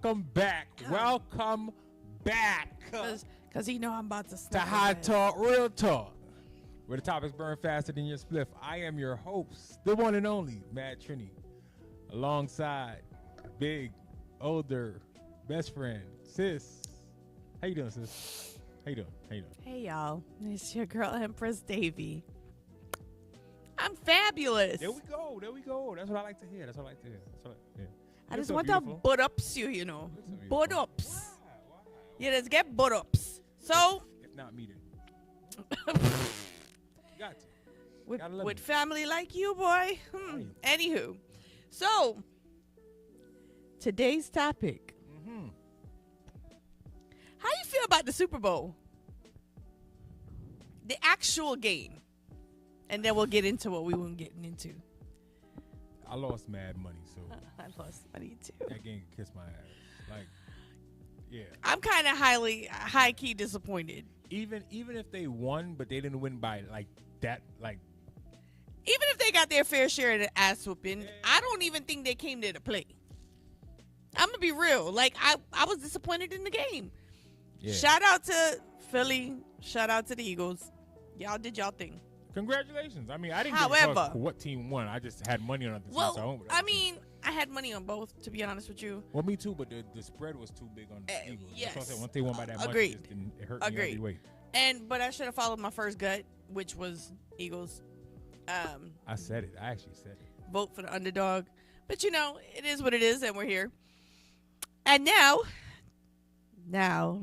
welcome back. Welcome back Because you know I'm about to to snap High his ass. Talk, Real Talk, where the topics burn faster than your spliff. I am your host, the one and only Mad Trini, alongside big, older, best friend, sis. How you doing, sis? How you doing? How you doing? Hey, y'all. It's your girl, Empress Davy. I'm fabulous. There we go. There we go. That's what I like to hear. That's what I like to hear. That's what I, yeah. I You're just so want beautiful. to butt ups you know. You're so Butt beautiful. ups. Yeah, let's get butt ups. So, If not me, then. Got to. with, Gotta love with it. family like you, boy. Right. Anywho. So, today's topic. Mm-hmm. How you feel about the Super Bowl? The actual game. And then we'll get into what we were getting into. I lost mad money, so I lost money too. that game can kiss my ass. Like, yeah. I'm kind of high key disappointed. Even if they won, but they didn't win by like that, like Even if they got their fair share of the ass whooping, I don't even think they came there to play. I'm gonna be real. Like I was disappointed in the game. yeah. Shout out to Philly. Shout out to the Eagles. Y'all did y'all thing. Congratulations. I mean, I didn't However- give a fuck what team won. I just had money on the team. so Well, went with the I other team. mean, I had money on both, to be honest with you. Well, me too, but the spread was too big on the Eagles. That's what I yes. said. Once they won by that much, Agreed. it hurt me every Agreed. way. But I should have followed my first gut, which was Eagles. I said it. I actually said it. Vote for the underdog. But you know, it is what it is, and we're here. And now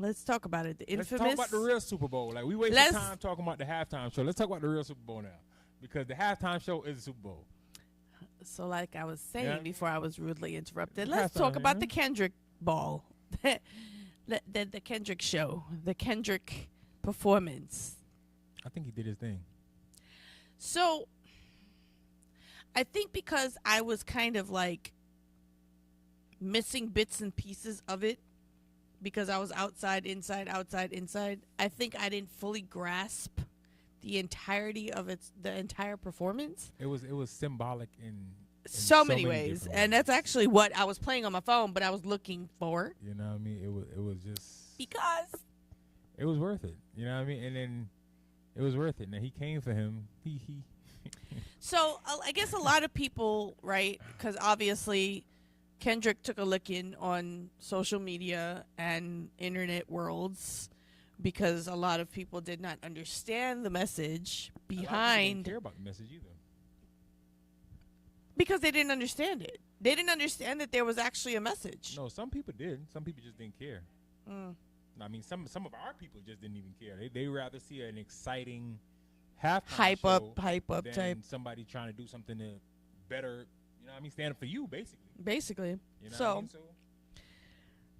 let's talk about it. The infamous. Let's talk about the real Super Bowl. Like we wasted Let's- time talking about the halftime show. Let's talk about the real Super Bowl now, because the halftime show is the Super Bowl. So, like I was saying Yeah. before I was rudely interrupted, Halftime, let's talk about yeah. the Kendrick ball, the Kendrick show, the Kendrick performance. I think he did his thing. So, I think because I was kind of like missing bits and pieces of it because I was outside, inside, outside, inside. I think I didn't fully grasp the entirety of the entire performance. It was symbolic in So many ways, different and that's ways. actually what I was playing on my phone, but I was looking for You know what I mean? It was just because it was worth it. You know what I mean? And then it was worth it. Now he came for him. He So I guess a lot of people, right? Because obviously Kendrick took a licking on social media and internet worlds because a lot of people did not understand the message a lot of people behind didn't care about the message either. because they didn't understand it. They didn't understand that there was actually a message. No, some people did. Some people just didn't care. Mm. I mean, some of our people just didn't even care. They rather see an exciting halftime Hype show up than type, somebody trying to do something to better. You know what I mean? Stand up for you, basically. basically. You know So- what I mean? So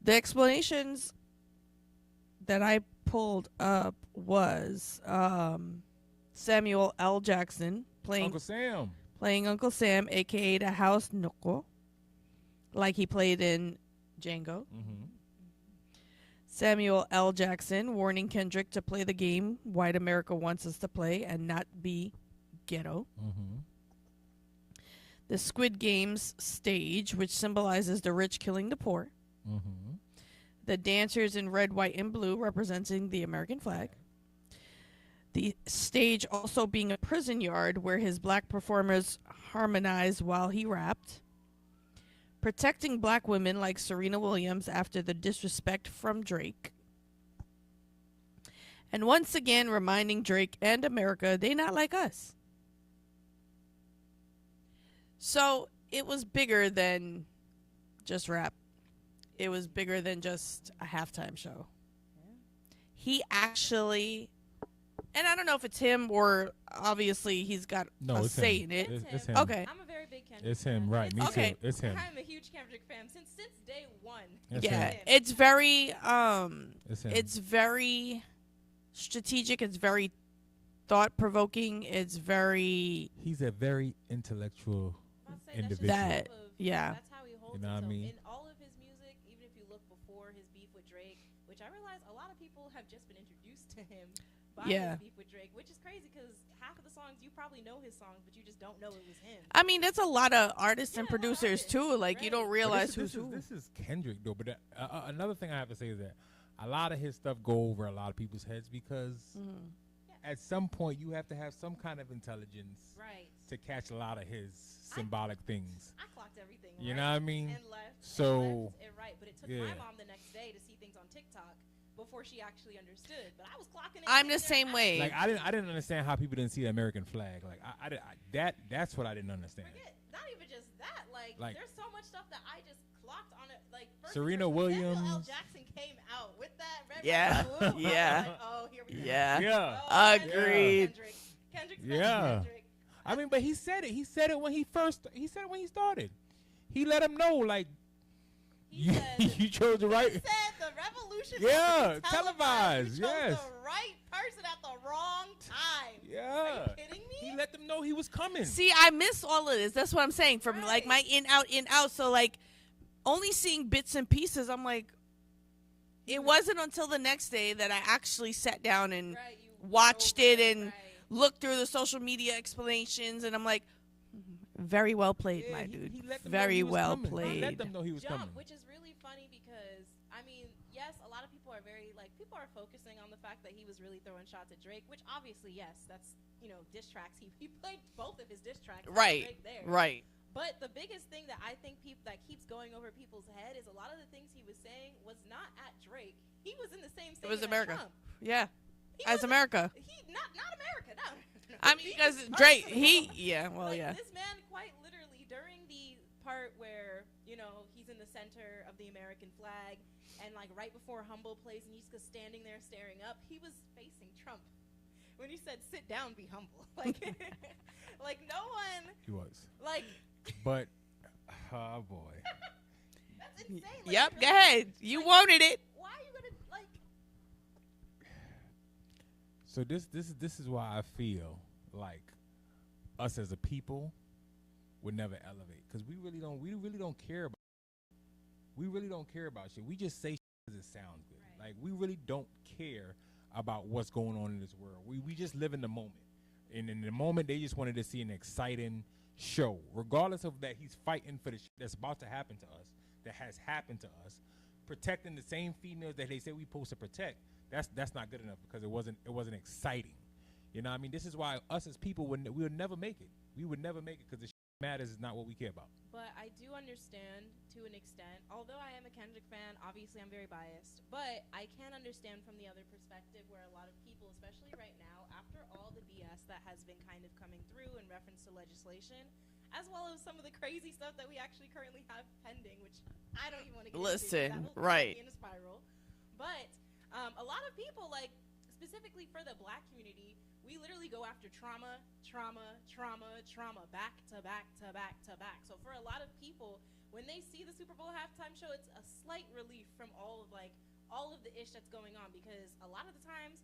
The explanations that I pulled up was Samuel L. Jackson playing Uncle Sam. Uncle Sam, aka the House Knuckle, like he played in Django. Mm-hmm. Samuel L. Jackson warning Kendrick to play the game white America wants us to play and not be ghetto. Mm-hmm. The Squid Games stage, which symbolizes the rich killing the poor. Mm-hmm. The dancers in red, white, and blue representing the American flag. The stage also being a prison yard where his black performers harmonized while he rapped. Protecting black women like Serena Williams after the disrespect from Drake. And once again reminding Drake and America they not like us. So it was bigger than just rap. It was bigger than just a halftime show. He actually, and I don't know if it's him or obviously he's got No, a it's say him. in it. It's him. Okay. I'm a very big Kendrick It's him, fan. right? Me Okay. too. It's him. I'm a huge Kendrick fan since day one. It's Yeah, him. it's very It's him. it's very strategic, it's very thought provoking, it's very He's a very intellectual. I'll say that's just Individual. That- type of- yeah. That's how he holds You know what I himself. mean? In all of his music, even if you look before his beef with Drake, which I realize a lot of people have just been introduced to him by Yeah. his beef with Drake, which is crazy because half of the songs You probably know his songs, but you just don't know it was him. I mean, that's a lot of artists and Yeah, a lot of producers artists, too. Like you right. don't But realize this who's who. This is Kendrick though. But another thing I have to say is that a lot of his stuff go over a lot of people's heads because at some point you have to have some kind of intelligence Right. to catch a lot of his symbolic things. I clocked everything. You right know what I mean? And left. So, and left and right, but it took yeah. my mom the next day to see things on TikTok before she actually understood. But I was clocking it. I'm the sitting same there, way. Like I didn't understand how people didn't see the American flag. Like that's what I didn't understand. Forget, not even just that. Like- there's so much stuff that I just clocked on it. Like first Serena when Samuel L. Williams. Jackson came out with that red, Yeah. white, and blue, Yeah. I was like, oh, here we go. Yeah. Yeah. Oh, Agreed. Kendrick's Yeah. Kendrick. I mean, but he said it. He said it when he started. He let him know, like, He you, said, you chose the right. He said the revolution Yeah, was televised, You chose yes. the right person at the wrong time. Are Yeah. you kidding me? He let them know he was coming. See, I miss all of this. That's what I'm saying. From like my Right. in out. So like only seeing bits and pieces, I'm like, it wasn't until the next day that I actually sat down and Right, you watched over it and right. looked through the social media explanations, and I'm like, very well played, Yeah, my he dude. let them know Very he was well coming. He let played. them know he was Jump, coming. which is really funny because I mean, yes, a lot of people are very like people are focusing on the fact that he was really throwing shots at Drake, which obviously yes, that's diss tracks. He played both of his diss tracks. with Right, Drake there. right. But the biggest thing that I think that keeps going over people's head is a lot of the things he was saying was not at Drake. He was in the same state was as America. Trump. Yeah, He as wasn't- America. He not America. No. I mean, He because was Drake, personal. well, Like, yeah. This man, quite literally, during the part where he's in the center of the American flag, and like right before Humble plays, and he's just standing there staring up, he was facing Trump. When he said, "Sit down, be humble," like, like no one, He was. like, But, oh boy. that's insane. Like, Yep, really, go ahead. You like, wanted it. Why are you gonna like? So this is why I feel like us as a people would never elevate because we really don't care about shit. We just say shit because it sounds good. Right. Like we really don't care about what's going on in this world. We just live in the moment, and in the moment they just wanted to see an exciting show, regardless of that he's fighting for the shit that's about to happen to us, that has happened to us, protecting the same females that they say we supposed to protect. That's not good enough because it wasn't exciting. You know what I mean? This is why us as people we would never make it. We would never make it because the shit matters is not what we care about. But I do understand to an extent. Although I am a Kendrick fan, obviously I'm very biased. But I can understand from the other perspective where a lot of people, especially right now, after all the BS that has been kind of coming through in reference to legislation, as well as some of the crazy stuff that we actually currently have pending, which I don't even want to get Listen, into. 'cause that will right. put me in a spiral. But a lot of people, like specifically for the black community, we literally go after trauma, back to back to back to back. So for a lot of people, when they see the Super Bowl halftime show, it's a slight relief from all of the ish that's going on, because a lot of the times,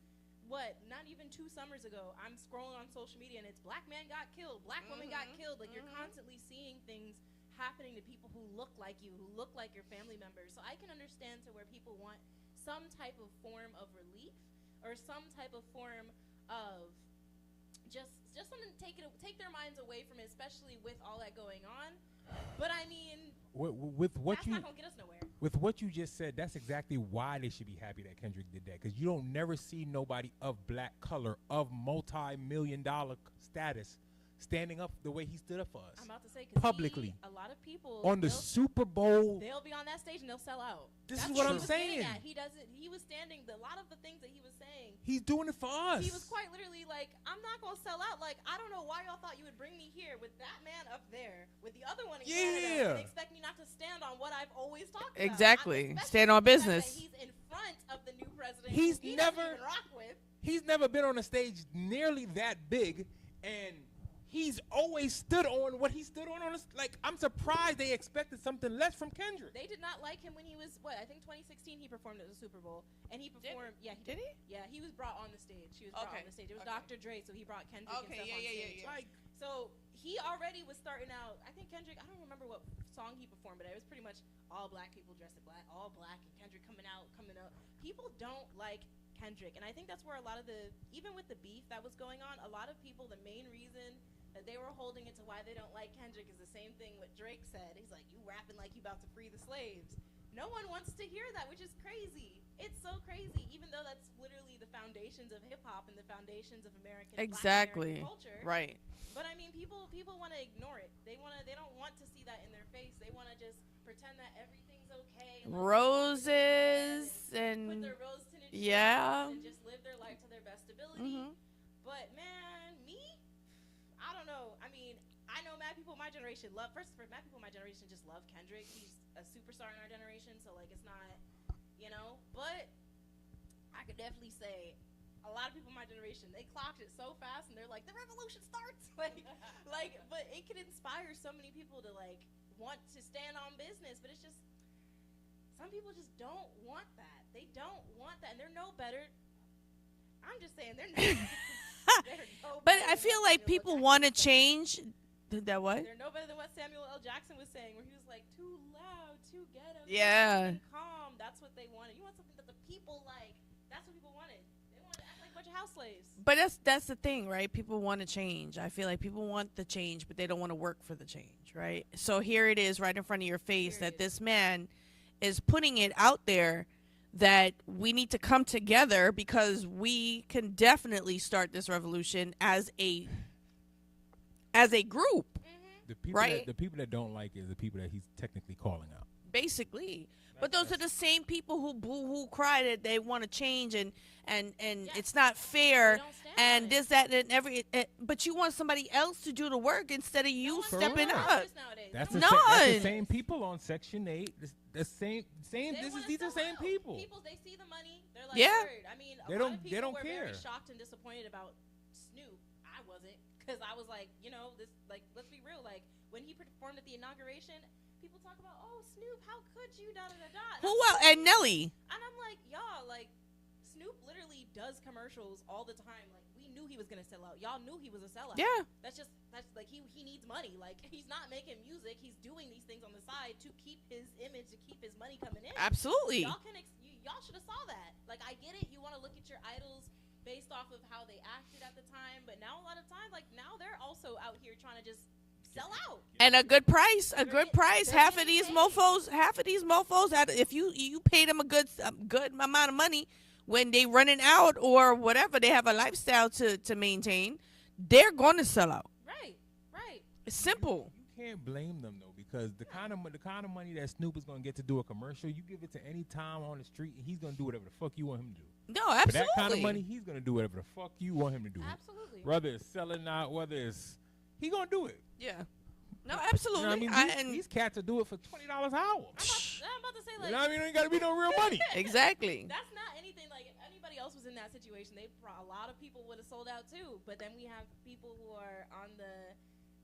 not even 2 summers ago, I'm scrolling on social media and it's black man got killed, black woman got killed. Like you're constantly seeing things happening to people who look like you, who look like your family members. So I can understand to where people want some type of form of relief or some type of form of just something to take their minds away from it, especially with all that going on. But I mean, With what that's you not gonna get us nowhere. with what you just said, that's exactly why they should be happy that Kendrick did that, because you don't never see nobody of black color, of multi-million-dollar status, standing up the way he stood up for us I'm about to say, 'cause publicly a lot of people on the Super Bowl. they'll be on that stage and they'll sell out. This That's is what he I'm was getting saying. at. He doesn't. He was standing. A lot of the things that he was saying, He's doing it for us. he was quite literally like, "I'm not gonna sell out. Like, I don't know why y'all thought you would bring me here with that man up there, with the other one in Canada, Yeah. and expect me not to stand on what I've always talked about." Exactly. Especially Stand on the fact business. that he's in front of the new president. He's who he doesn't never- even rock with. He's never been on a stage nearly that big, and he's always stood on what he stood on. Like, I'm surprised they expected something less from Kendrick. They did not like him when he was I think 2016 he performed at the Super Bowl, and he performed. Yeah, he Did he? Yeah, he was brought on the stage. He was brought Okay, on the stage. It was okay. Dr. Dre, so he brought Kendrick and Okay, stuff yeah, on yeah, yeah, stage. yeah. Like, So he already was starting out. I think Kendrick. I don't remember what song he performed, but it was pretty much all black people dressed in black, all black, and Kendrick coming up. People don't like Kendrick. And I think that's where a lot of the, even with the beef that was going on, a lot of people, the main reason that they were holding it to why they don't like Kendrick is the same thing what Drake said. He's like, you rapping like you about to free the slaves. No one wants to hear that, which is crazy. It's so crazy, even though that's literally the foundations of hip hop and the foundations of American Black American culture. Right. But I mean, people want to ignore it. They don't want to see that in their face. They want to just pretend that everything's okay. Roses put and their rose tinted yeah. and just live their life to their best ability. Mhm. But man, me, I don't know. I mean, I know mad people in my generation love. First, for mad people in my generation just love Kendrick. He's a superstar in our generation, so like it's not, you know. But I could definitely say a lot of people in my generation, they clocked it so fast, and they're like, the revolution starts. But it could inspire so many people to like want to stand on business. But it's just some people just don't want that. They don't want that, and they're no better. I'm just saying they're no. They're no But better I than feel what like Samuel L. people Jackson want to was saying. change. That what? They're no better than what Samuel L. Jackson was saying, where he was like, too loud, too ghetto, Yeah. too calm. That's what they wanted. You want something that the people like. That's what people wanted. They wanted to act like a bunch of house slaves. But that's the thing, right? People want to change. I feel like people want the change, but they don't want to work for the change, right? So here it is right in front of your face that this man is putting it out there that we need to come together because we can definitely start this revolution as a group, The people Right. the people that don't like it is the people that he's technically calling out. basically. But those are the same people who boo-hoo cry that they want to change and it's not fair They don't stand and on it. this, that, and every. But you want somebody else to do the work instead of No you one stepping stands up. on this nowadays. That's They the, don't that's the None. same people on Section 8. The same. They These wanna are sell same out. people. People, they see the money. They're like, Yeah. word. I mean, They a don't- lot of they people don't were very care. shocked and disappointed about Snoop. I wasn't, because I was like, you know, this, like, let's be real. Like, when he performed at the inauguration, people talk about, oh, Snoop, how could you, da-da-da-da. Who else? And Nelly. And I'm like, y'all, like, Snoop literally does commercials all the time. Like, we knew he was going to sell out. Y'all knew he was a sellout. Yeah. That's like, he needs money. Like, he's not making music. He's doing these things on the side to keep his image, to keep his money coming in. Absolutely. Y'all should have saw that. Like, I get it. You want to look at your idols based off of how they acted at the time. But now, a lot of times, like, now they're also out here trying to just sell out. And a good price, a good price. they're Half of getting these paid. mofos, if you pay them a good amount of money when they running out or whatever, they have a lifestyle to maintain, they're going to sell out. Right. It's simple. You can't blame them though, because the kind of money that Snoop is gonna get to do a commercial, you give it to any Tom on the street, and he's gonna do whatever the fuck you want him to do. No, For absolutely. that kind of money, he's gonna do whatever the fuck you want him to do. Absolutely. Whether it's selling out, whether it's he gonna do it. Yeah. No, You absolutely. know what I mean? These cats will do it for $20 an hour. I'm about to say, like, You know what I mean? It ain't gotta be no real money. exactly. that's not anything. Like, if anybody else was in that situation, a lot of people would have sold out too. But then we have people who are on the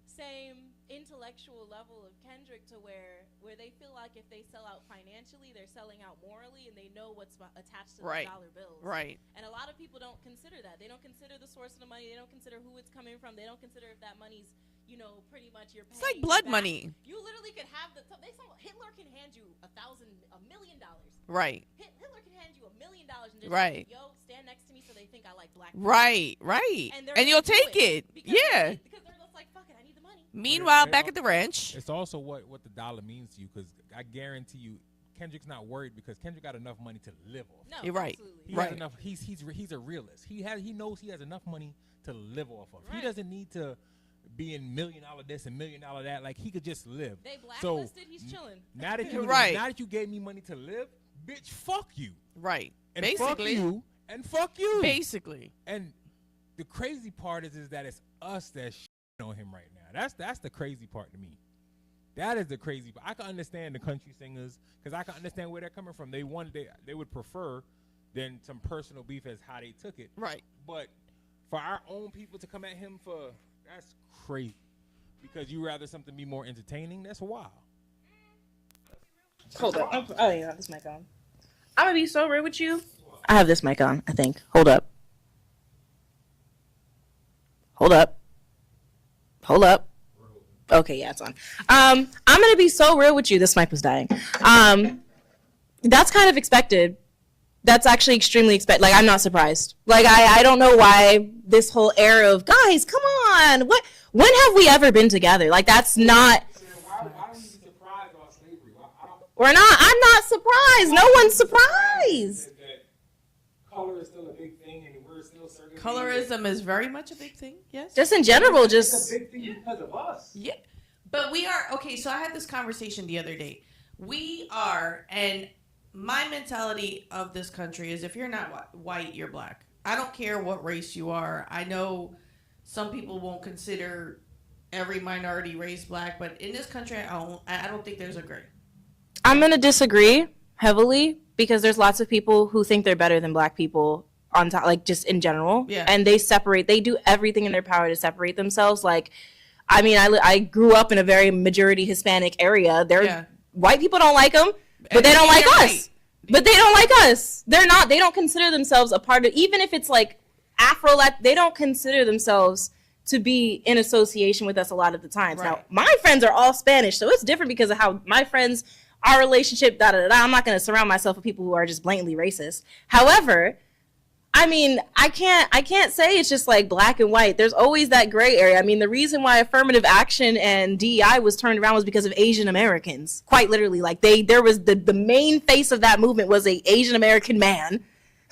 same intellectual level of Kendrick to where they feel like if they sell out financially, they're selling out morally, and they know what's attached to Right. the dollar bills. Right. And a lot of people don't consider that. They don't consider the source of the money. They don't consider who it's coming from. They don't consider if that money's, you know, pretty much you're paying. It's like blood back. money. You literally could have Hitler can hand you $1 million. Right. Hitler can hand you $1 million and just Right. say, yo, stand next to me so they think I like black people. Right. And they're And you'll gonna do take it. because Yeah. because they're just like, fuck it, I need the money. Meanwhile, They- back at the ranch. It's also what the dollar means to you, because I guarantee you, Kendrick's not worried because Kendrick got enough money to live off. No, You're right. absolutely. He Right. has enough. He's a realist. He knows he has enough money to live off of. He Right. doesn't need to be in $1 million this and $1 million that. Like, he could just live. They So, blacklisted, he's chilling. Now that you Right. now that you gave me money to live, bitch, fuck you. Right. And Basically. fuck you. And fuck you. Basically. And the crazy part is that it's us that's shitting on him right now. That's the crazy part to me. That is the crazy part. I can understand the country singers because I can understand where they're coming from. They would prefer than some personal beef as how they took it. Right. But for our own people to come at him that's crazy. Because you rather something be more entertaining. That's wild. Hold up. Oh, yeah, this mic on. I'm gonna be so real with you. I have this mic on, I think. Hold up. Hold up. Hold up. Okay, yeah, it's on. I'm gonna be so real with you. This mic was dying. That's kind of expected That's actually extremely expected. Like, I'm not surprised. Like, I don't know why this whole era of, guys, come on. When have we ever been together? Like, that's not. Why don't you be surprised about slavery? We're not. I'm not surprised. No one's surprised. Color is still a big thing, and we're still certain. Colorism is very much a big thing. Yes. Just in general, It's just. a big thing because of us. Yeah. But we are okay. So I had this conversation the other day. We are, and my mentality of this country is if you're not white, you're black. I don't care what race you are. I know some people won't consider every minority race black, but in this country, I don't think there's a gray. I'm going to disagree heavily because there's lots of people who think they're better than black people on top, like just in general. Yeah. And they do everything in their power to separate themselves. Like, I mean, I grew up in a very majority Hispanic area. White people don't like them, but they don't like us. But they don't like us. They don't consider themselves a part of, even if it's like they don't consider themselves to be in association with us a lot of the times. Right. Now, my friends are all Spanish, so it's different because of how my friends, our relationship, I'm not going to surround myself with people who are just blatantly racist. However, I mean, I can't say it's just like black and white. There's always that gray area. I mean, the reason why affirmative action and DEI was turned around was because of Asian Americans. Quite literally, like there was the main face of that movement was a Asian American man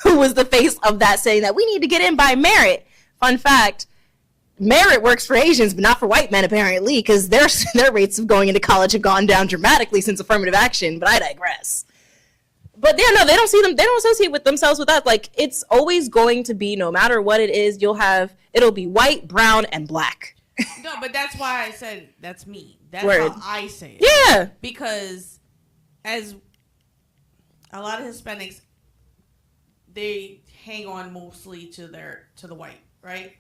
who was the face of that, saying that we need to get in by merit. Fun fact, merit works for Asians, but not for white men apparently, because their rates of going into college have gone down dramatically since affirmative action, but I digress. But they don't associate with themselves with us. Like, it's always going to be, no matter what it is, it'll be white, brown, and black. No, but that's why I said that's me. That's Word. how I say it. Yeah. Because as a lot of Hispanics, they hang on mostly to the white, right?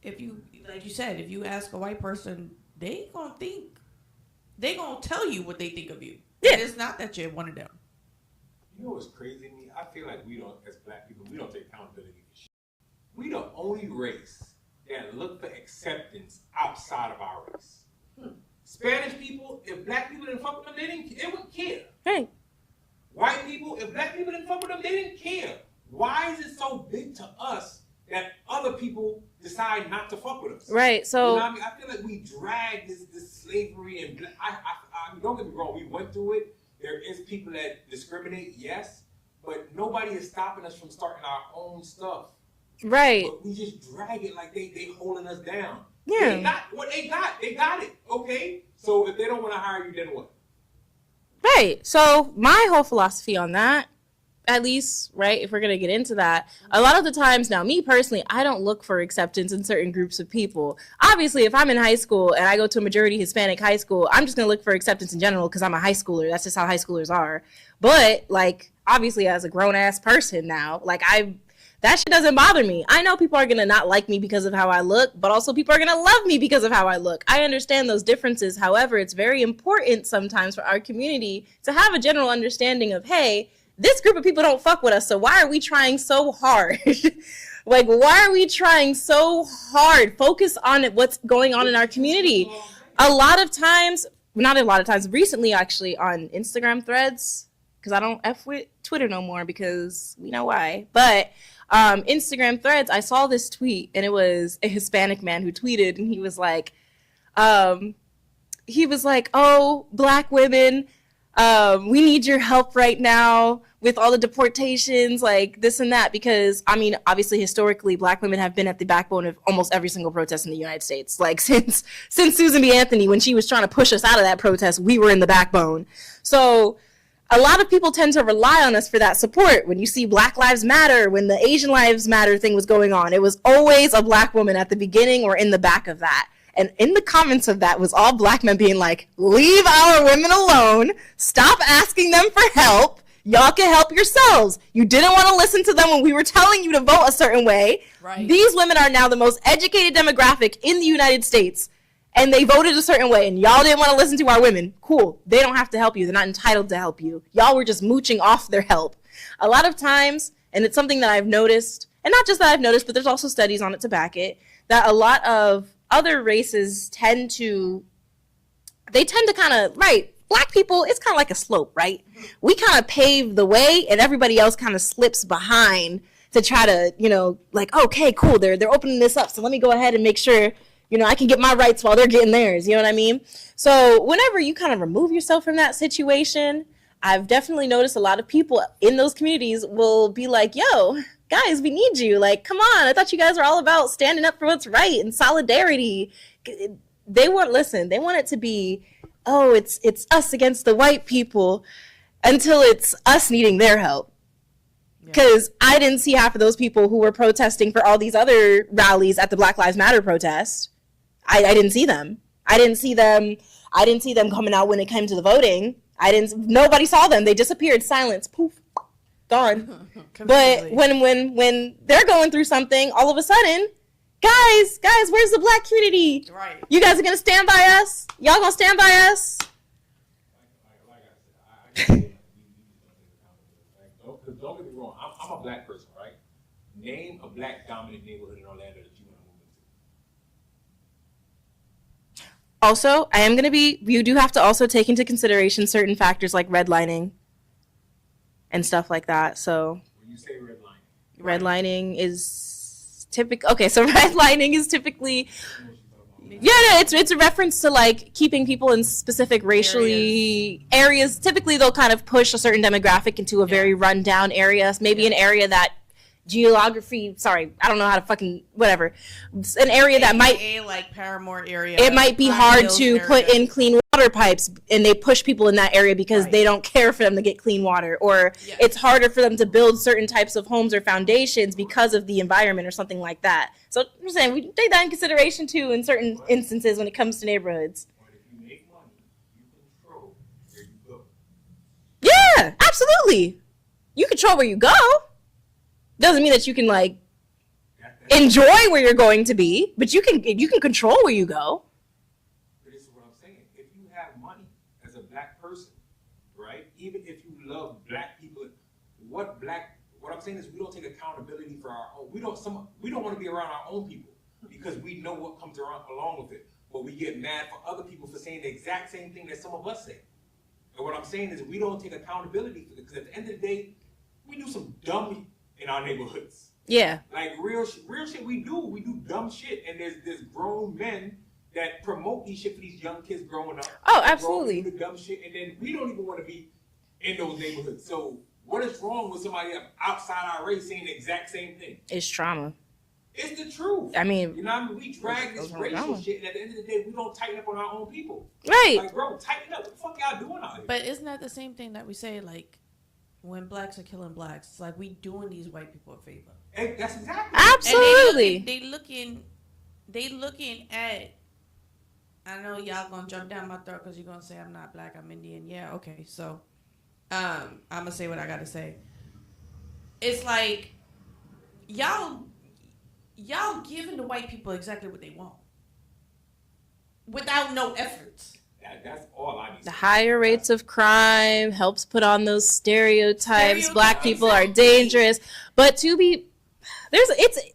If you, like you said, if you ask a white person, they gonna tell you what they think of you. Yeah. And it's not that you're one of them. You know what's crazy to me? I feel like we don't, as black people, we don't take accountability for shit. We the only race that look for acceptance outside of our race. Spanish people, if black people didn't fuck with them, they wouldn't care. Right. White people, if black people didn't fuck with them, they didn't care. Why is it so big to us that other people decide not to fuck with us? Right. So, you know what I mean? I feel like we drag this slavery, and I don't get me wrong, we went through it. There is people that discriminate, yes, but nobody is stopping us from starting our own stuff. right. But we just drag it like they holding us down. Yeah. They got what they got. They got it. Okay. So if they don't want to hire you, then what? Right. So my whole philosophy on that, at least, right, if we're going to get into that, a lot of the times now, me personally, I don't look for acceptance in certain groups of people. Obviously, if I'm in high school and I go to a majority Hispanic high school, I'm just going to look for acceptance in general because I'm a high schooler. That's just how high schoolers are. But, like, obviously, as a grown-ass person now, like, that shit doesn't bother me. I know people are going to not like me because of how I look, but also people are going to love me because of how I look. I understand those differences. However, it's very important sometimes for our community to have a general understanding of, hey, this group of people don't fuck with us, so why are we trying so hard? Like, why are we trying so hard? Focus on what's going on in our community. A lot of times, not a lot of times, recently actually on Instagram threads, because I don't F with Twitter no more because we know why, but Instagram threads, I saw this tweet, and it was a Hispanic man who tweeted, and he was like, oh, black women, we need your help right now with all the deportations, like this and that, because, I mean, obviously, historically, black women have been at the backbone of almost every single protest in the United States. Like, since Susan B. Anthony, when she was trying to push us out of that protest, we were in the backbone. So a lot of people tend to rely on us for that support. When you see Black Lives Matter, when the Asian Lives Matter thing was going on, it was always a black woman at the beginning or in the back of that. And in the comments of that was all black men being like, leave our women alone. Stop asking them for help. Y'all can help yourselves. You didn't want to listen to them when we were telling you to vote a certain way. Right. These women are now the most educated demographic in the United States, and they voted a certain way, and y'all didn't want to listen to our women. Cool. They don't have to help you. They're not entitled to help you. Y'all were just mooching off their help. A lot of times, and it's something that I've noticed, and not just that I've noticed, but there's also studies on it to back it, that a lot of other races tend to kind of, right, black people, it's kind of like a slope, right? We kind of pave the way and everybody else kind of slips behind to try to, you know, like, okay, cool, they're opening this up, so let me go ahead and make sure, you know, I can get my rights while they're getting theirs, you know what I mean? So whenever you kind of remove yourself from that situation, I've definitely noticed a lot of people in those communities will be like, yo, guys, we need you. Like, come on, I thought you guys were all about standing up for what's right and solidarity. They want it to be, oh, it's us against the white people, until it's us needing their help. Because I didn't see half of those people who were protesting for all these other rallies at the Black Lives Matter protest. I didn't see them. I didn't see them coming out when it came to the voting. Nobody saw them. They disappeared. Silence. Poof. Gone. But when they're going through something, all of a sudden, guys, where's the black community? Right. You guys are gonna stand by us? Y'all gonna stand by us? Don't get me wrong. I'm a black person, right? Name a black dominant neighborhood in Orlando that you want to move into. Also, you do have to also take into consideration certain factors like redlining and stuff like that. So When you say redlining, redlining is typical. Okay, so redlining is typically, it's a reference to like keeping people in specific racially areas. Typically, they'll kind of push a certain demographic into a very rundown area, maybe an area that I don't know how to fucking whatever. An area that might like Paramore area. It might be hard to put in clean water pipes, and they push people in that area because they don't care for them to get clean water, or it's harder for them to build certain types of homes or foundations because of the environment or something like that. So I'm saying we take that in consideration too in certain instances when it comes to neighborhoods. but if you make money, you control where you go. Yeah, absolutely. You control where you go. Doesn't mean that you can like enjoy where you're going to be, but you can control where you go. But this is what I'm saying. If you have money as a black person, right? Even if you love black people, what I'm saying is we don't take accountability for our own. We don't want to be around our own people because we know what comes along with it. But we get mad for other people for saying the exact same thing that some of us say. And what I'm saying is we don't take accountability for it because at the end of the day, we do some dumb in our neighborhoods. Yeah. Like real shit we do dumb shit, and there's grown men that promote these shit for these young kids growing up. Oh, absolutely. Do the dumb shit, and then we don't even want to be in those neighborhoods. So what is wrong with somebody outside our race saying the exact same thing? It's trauma. It's the truth. I mean, you know what I mean? We drag this racial shit, and at the end of the day, we don't tighten up on our own people. Right. Like, bro, tighten up. What the fuck y'all doing out here? But isn't that the same thing that we say, like, when blacks are killing blacks, it's like we doing these white people a favor. Hey, that's exactly. Absolutely. And they looking at. I know y'all gonna jump down my throat because you're gonna say I'm not black, I'm Indian. Yeah, okay. So, I'm gonna say what I gotta say. It's like y'all giving the white people exactly what they want without no efforts. That's all I need. The higher rates of crime helps put on those stereotypes. Black people are dangerous. But the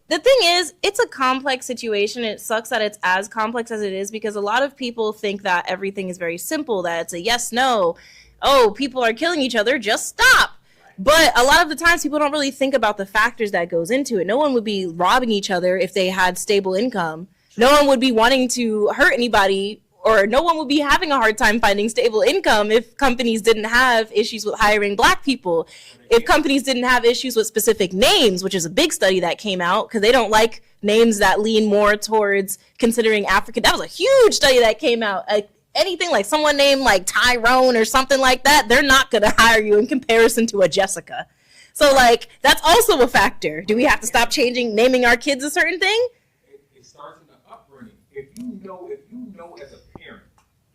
thing is, it's a complex situation. It sucks that it's as complex as it is because a lot of people think that everything is very simple, that it's a yes, no. Oh, people are killing each other, just stop. But a lot of the times people don't really think about the factors that goes into it. No one would be robbing each other if they had stable income. No one would be wanting to hurt anybody, or no one would be having a hard time finding stable income if companies didn't have issues with hiring black people. If companies didn't have issues with specific names, which is a big study that came out, because they don't like names that lean more towards considering African. That was a huge study that came out. Anything like someone named like Tyrone or something like that, they're not going to hire you in comparison to a Jessica. So like, that's also a factor. Do we have to stop naming our kids a certain thing? It starts in the upbringing. If you know as a parent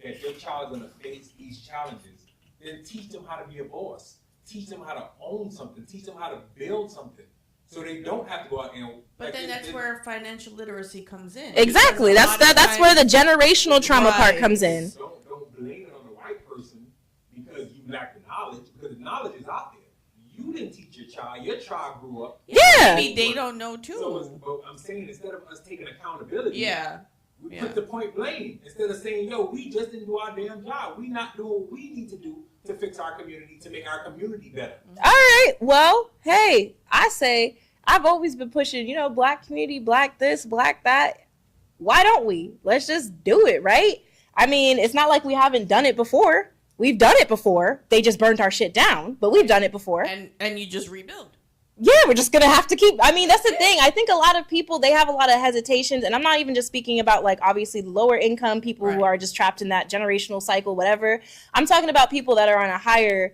that your child is going to face these challenges, then teach them how to be a boss. Teach them how to own something. Teach them how to build something. So they don't have to go out and. But then that's where financial literacy comes in. Exactly. That's where the generational trauma part comes in. Don't blame it on the white person because you lack the knowledge, because the knowledge is out there. You didn't teach your child. Your child grew up. Yeah. Maybe they don't know too. So I'm saying instead of us taking accountability. Yeah. We Yeah. put the point blame instead of saying, yo, we just didn't do our damn job. We not doing what we need to do to fix our community, to make our community better. All right. Well, hey, I say I've always been pushing, black community, black this, black that. Why don't we? Let's just do it, right? I mean, it's not like we haven't done it before. We've done it before. They just burnt our shit down, but we've done it before. And you just rebuild. Yeah, we're just going to have to keep. I mean, that's the thing. I think a lot of people, they have a lot of hesitations. And I'm not even just speaking about, like, obviously lower income people who are just trapped in that generational cycle, whatever. I'm talking about people that are on a higher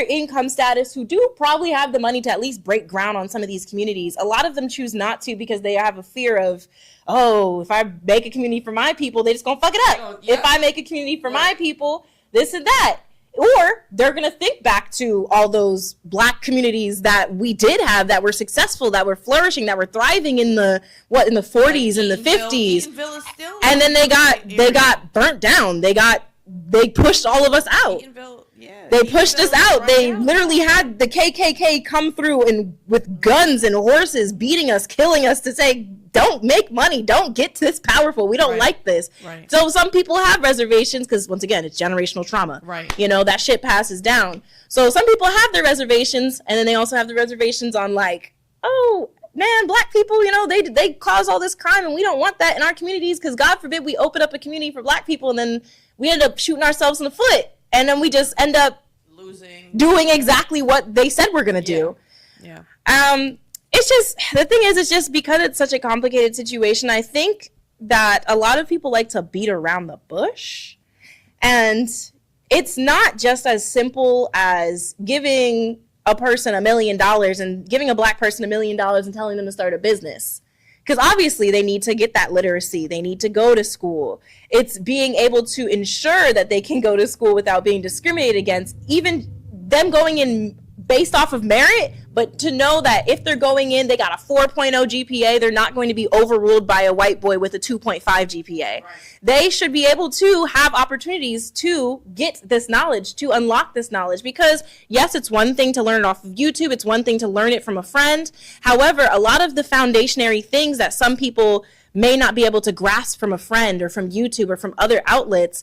income status who do probably have the money to at least break ground on some of these communities. A lot of them choose not to because they have a fear of, if I make a community for my people, they just going to fuck it up. If I make a community for my people, this and that. Or they're going to think back to all those black communities that we did have that were successful, that were flourishing, that were thriving in the 40s and the 50s. And then they got burnt down. They pushed all of us out. They pushed us out. They literally had the KKK come through and with guns and horses beating us, killing us to say, don't make money. Don't get this powerful. We don't like this. Right. So some people have reservations because, once again, it's generational trauma. Right. That shit passes down. So some people have their reservations, and then they also have the reservations on, like, oh, man, black people, they cause all this crime, and we don't want that in our communities because, God forbid, we open up a community for black people, and then we end up shooting ourselves in the foot. And then we just end up doing exactly what they said we're going to do. Yeah. It's just, the thing is, it's just because it's such a complicated situation, I think that a lot of people like to beat around the bush. And it's not just as simple as giving a person $1 million and giving a black person $1 million and telling them to start a business. Because obviously they need to get that literacy. They need to go to school. It's being able to ensure that they can go to school without being discriminated against, even them going in based off of merit, but to know that if they're going in, they got a 4.0 GPA, they're not going to be overruled by a white boy with a 2.5 GPA. Right. They should be able to have opportunities to get this knowledge, to unlock this knowledge, because yes, it's one thing to learn it off of YouTube, it's one thing to learn it from a friend. However, a lot of the foundationary things that some people may not be able to grasp from a friend or from YouTube or from other outlets,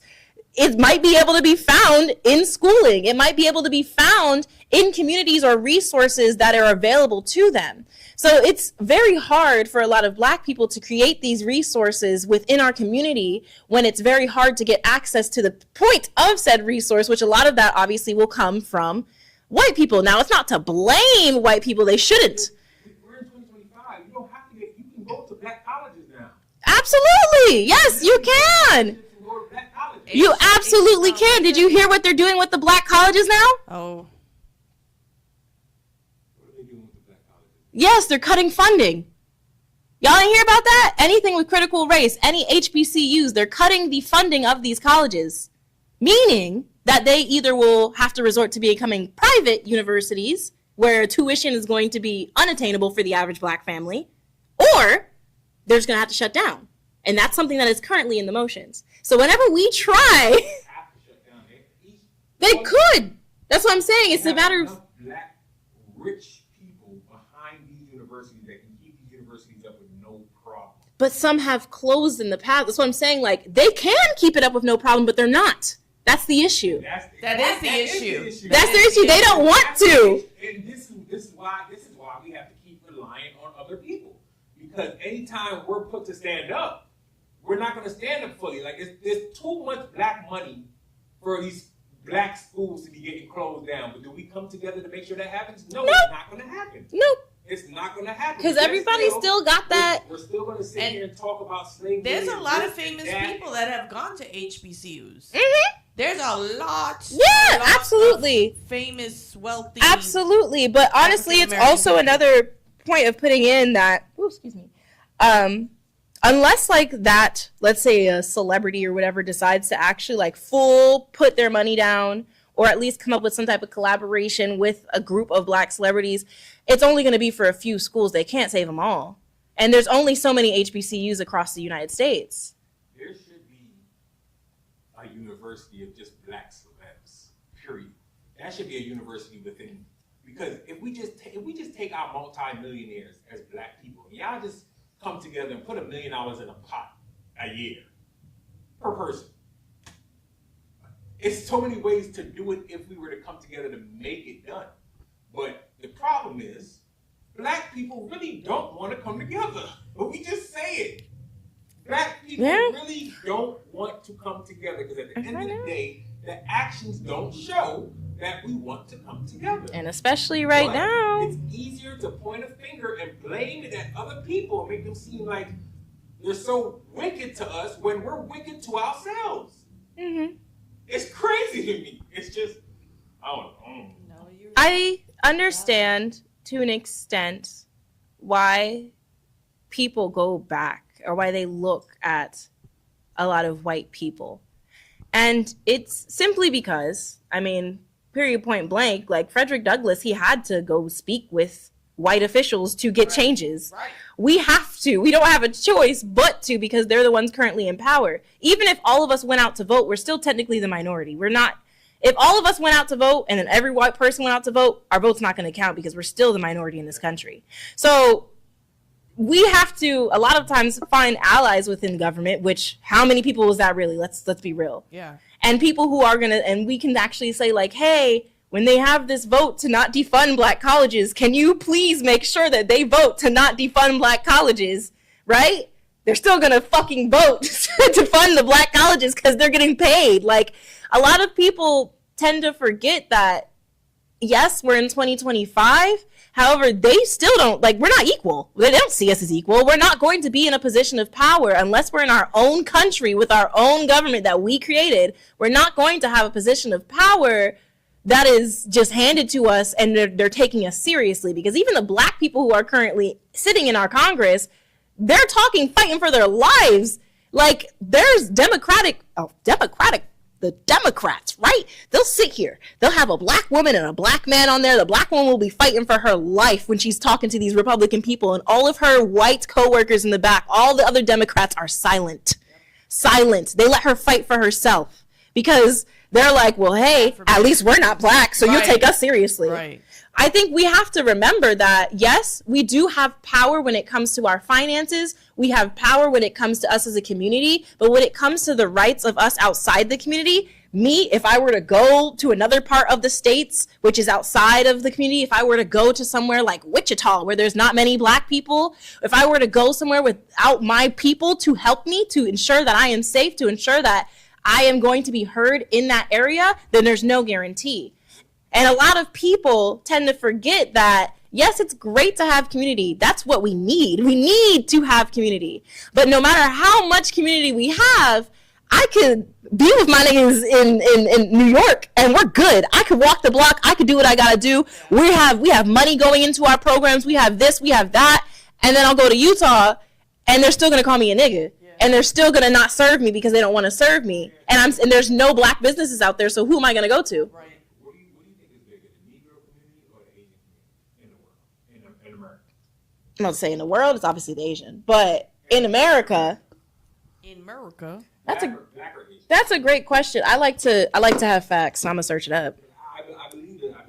it might be able to be found in schooling. It might be able to be found in communities or resources that are available to them. So it's very hard for a lot of black people to create these resources within our community when it's very hard to get access to the point of said resource, which a lot of that obviously will come from white people. Now, it's not to blame white people. They shouldn't. We're in 2025. You don't have to you can go to black colleges now. Absolutely. Yes, you can. You absolutely can. Did you hear what they're doing with the black colleges now? Oh. What are they doing with the black colleges? Yes, they're cutting funding. Y'all didn't hear about that? Anything with critical race, any HBCUs, they're cutting the funding of these colleges, meaning that they either will have to resort to becoming private universities where tuition is going to be unattainable for the average black family, or they're just going to have to shut down. And that's something that is currently in the motions. So whenever we try, they could. That's what I'm saying. It's a matter of black, rich people behind these universities that can keep these universities up with no problem. But some have closed in the past. That's what I'm saying. Like, they can keep it up with no problem, but they're not. That's the issue. That is the issue. That's the issue. They don't want to. And this is why we have to keep relying on other people. Because anytime we're put to stand up, we're not going to stand up fully. Like, there's too much black money for these black schools to be getting closed down. But do we come together to make sure that happens? No, nope. It's not going to happen. Nope. It's not going to happen. Because everybody still got that. We're still going to sit here and talk about slavery. There's a lot of famous people that have gone to HBCUs. Mm-hmm. There's a lot. Yeah, absolutely. Famous, wealthy. Absolutely. But honestly, it's also another point of putting in that, unless like that, let's say a celebrity or whatever decides to actually like full put their money down or at least come up with some type of collaboration with a group of black celebrities, it's only going to be for a few schools. They can't save them all. And there's only so many HBCUs across the United States. There should be a university of just black celebs, period. That should be a university within, because if we just take our multi-millionaires as black people, y'all just come together and put $1 million in a pot a year per person. It's so many ways to do it if we were to come together to make it done. But the problem is, black people really don't want to come together. But we just say it. Black people really don't want to come together because at the end of the day, the actions don't show that we want to come together. And especially right now. It's easier to point a finger and blame it at other people and make them seem like they're so wicked to us when we're wicked to ourselves. Mm-hmm. It's crazy to me. It's just, I don't know. I understand to an extent why people go back or why they look at a lot of white people. And it's simply because, I mean, period point blank, like Frederick Douglass, he had to go speak with white officials to get changes. Right. We have to. We don't have a choice but to, because they're the ones currently in power. Even if all of us went out to vote, we're still technically the minority. We're not. If all of us went out to vote and then every white person went out to vote, our vote's not going to count because we're still the minority in this country. So we have to, a lot of times, find allies within government, which how many people was that really? Let's be real. Yeah. And people who are going to, and we can actually say like, hey, when they have this vote to not defund black colleges, can you please make sure that they vote to not defund black colleges, right? They're still going to fucking vote to fund the black colleges because they're getting paid. Like, a lot of people tend to forget that, yes, we're in 2025. However, they still don't, like, we're not equal. They don't see us as equal. We're not going to be in a position of power unless we're in our own country with our own government that we created. We're not going to have a position of power that is just handed to us and they're taking us seriously, because even the black people who are currently sitting in our Congress, they're fighting for their lives. Like, there's the Democrats, right? They'll sit here. They'll have a black woman and a black man on there. The black woman will be fighting for her life when she's talking to these Republican people, and all of her white coworkers in the back, all the other Democrats are silent. Silent. They let her fight for herself because they're like, well, hey, at least we're not black, so you'll take us seriously. Right. I think we have to remember that, yes, we do have power when it comes to our finances. We have power when it comes to us as a community. But when it comes to the rights of us outside the community, me, if I were to go to another part of the states, which is outside of the community, if I were to go to somewhere like Wichita, where there's not many black people, if I were to go somewhere without my people to help me, to ensure that I am safe, to ensure that I am going to be heard in that area, then there's no guarantee. And a lot of people tend to forget that, yes, it's great to have community. That's what we need. We need to have community. But no matter how much community we have, I could be with my niggas in New York and we're good. I could walk the block. I could do what I got to do. We have money going into our programs. We have this, we have that. And then I'll go to Utah and they're still going to call me a nigga. And they're still going to not serve me because they don't want to serve me. And there's no black businesses out there, so who am I going to go to? Right. What do you think is bigger, the Negro community or the Asian community in the world, in America? I'm not saying the world, it's obviously the Asian. But in America, that's a great question. I like to have facts, so I'm going to search it up. I believe it's black.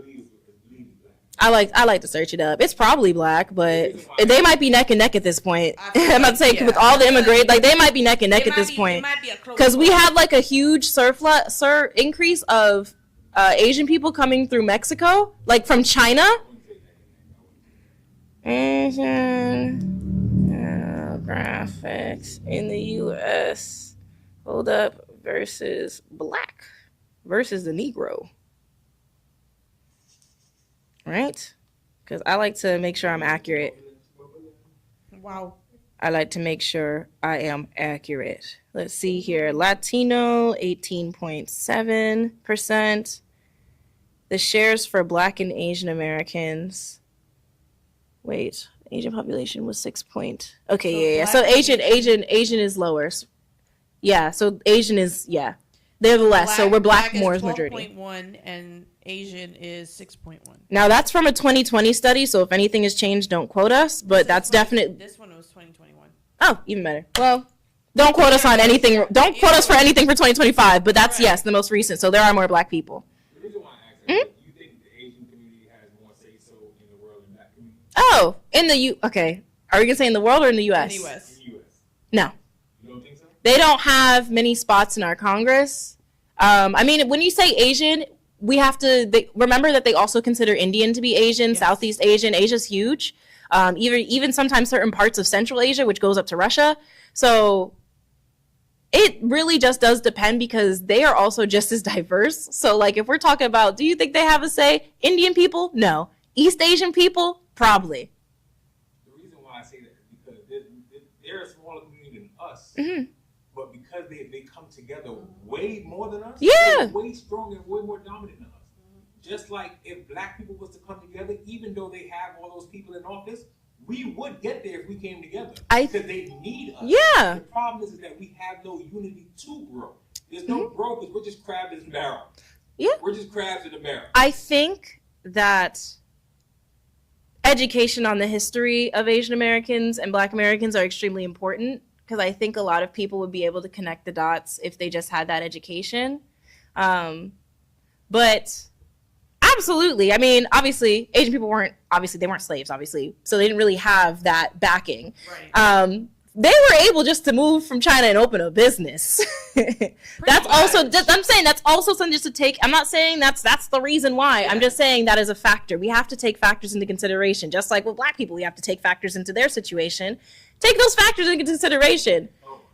I like to search it up. It's probably black, but they might be neck and neck at this point. I'm about to say, with all the immigrants, like they might be neck and neck at this point. Because we have like a huge increase of Asian people coming through Mexico, like from China. Asian graphics in the U.S. Hold up, versus black versus the Negro. Right? Because I like to make sure I'm accurate. Wow. I like to make sure I am accurate. Let's see here. Latino, 18.7%. The shares for Black and Asian Americans. Wait, Asian population was 6 point. Okay, yeah. So Asian is lower. Yeah, so Asian is, yeah. They're the less, so we're black more as majority. 12.1 and Asian is 6.1. Now that's from a 2020 study, so if anything has changed, don't quote us. But that's definitely. This one was 2021. Oh, even better. Well, don't quote us on anything. Don't quote us for anything for 2025. But that's yes, the most recent. So there are more black people. The reason why I asked that, you think the Asian community has more say so in the world than that community? Oh, in the U. Okay, are we gonna say in the world or in the U.S.? In the U.S. In the U.S. No. You don't think so? They don't have many spots in our Congress. I mean, when you say Asian, we have to remember that they also consider Indian to be Asian, Southeast Asian. Asia's huge. Even sometimes certain parts of Central Asia, which goes up to Russia. So it really just does depend because they are also just as diverse. So like if we're talking about, do you think they have a say? Indian people? No. East Asian people? Probably. The reason why I say that is because they're a smaller community than us, but because they come together way more than us, they're way stronger and way more dominant than us. Just like if black people was to come together, even though they have all those people in office, we would get there if we came together because they need us. Yeah. The problem is that we have no unity to grow. There's no growth because we're just crabs in the barrel. Yeah. We're just crabs in the barrel. I think that education on the history of Asian Americans and Black Americans are extremely important because I think a lot of people would be able to connect the dots if they just had that education. But absolutely. I mean, obviously, Asian people weren't slaves, obviously. So they didn't really have that backing. Right. They were able just to move from China and open a business. That's also, I'm saying that's also something just to take. I'm not saying that's the reason why. I'm just saying that is a factor. We have to take factors into consideration. Just like with black people, we have to take factors into their situation. Take those factors into consideration.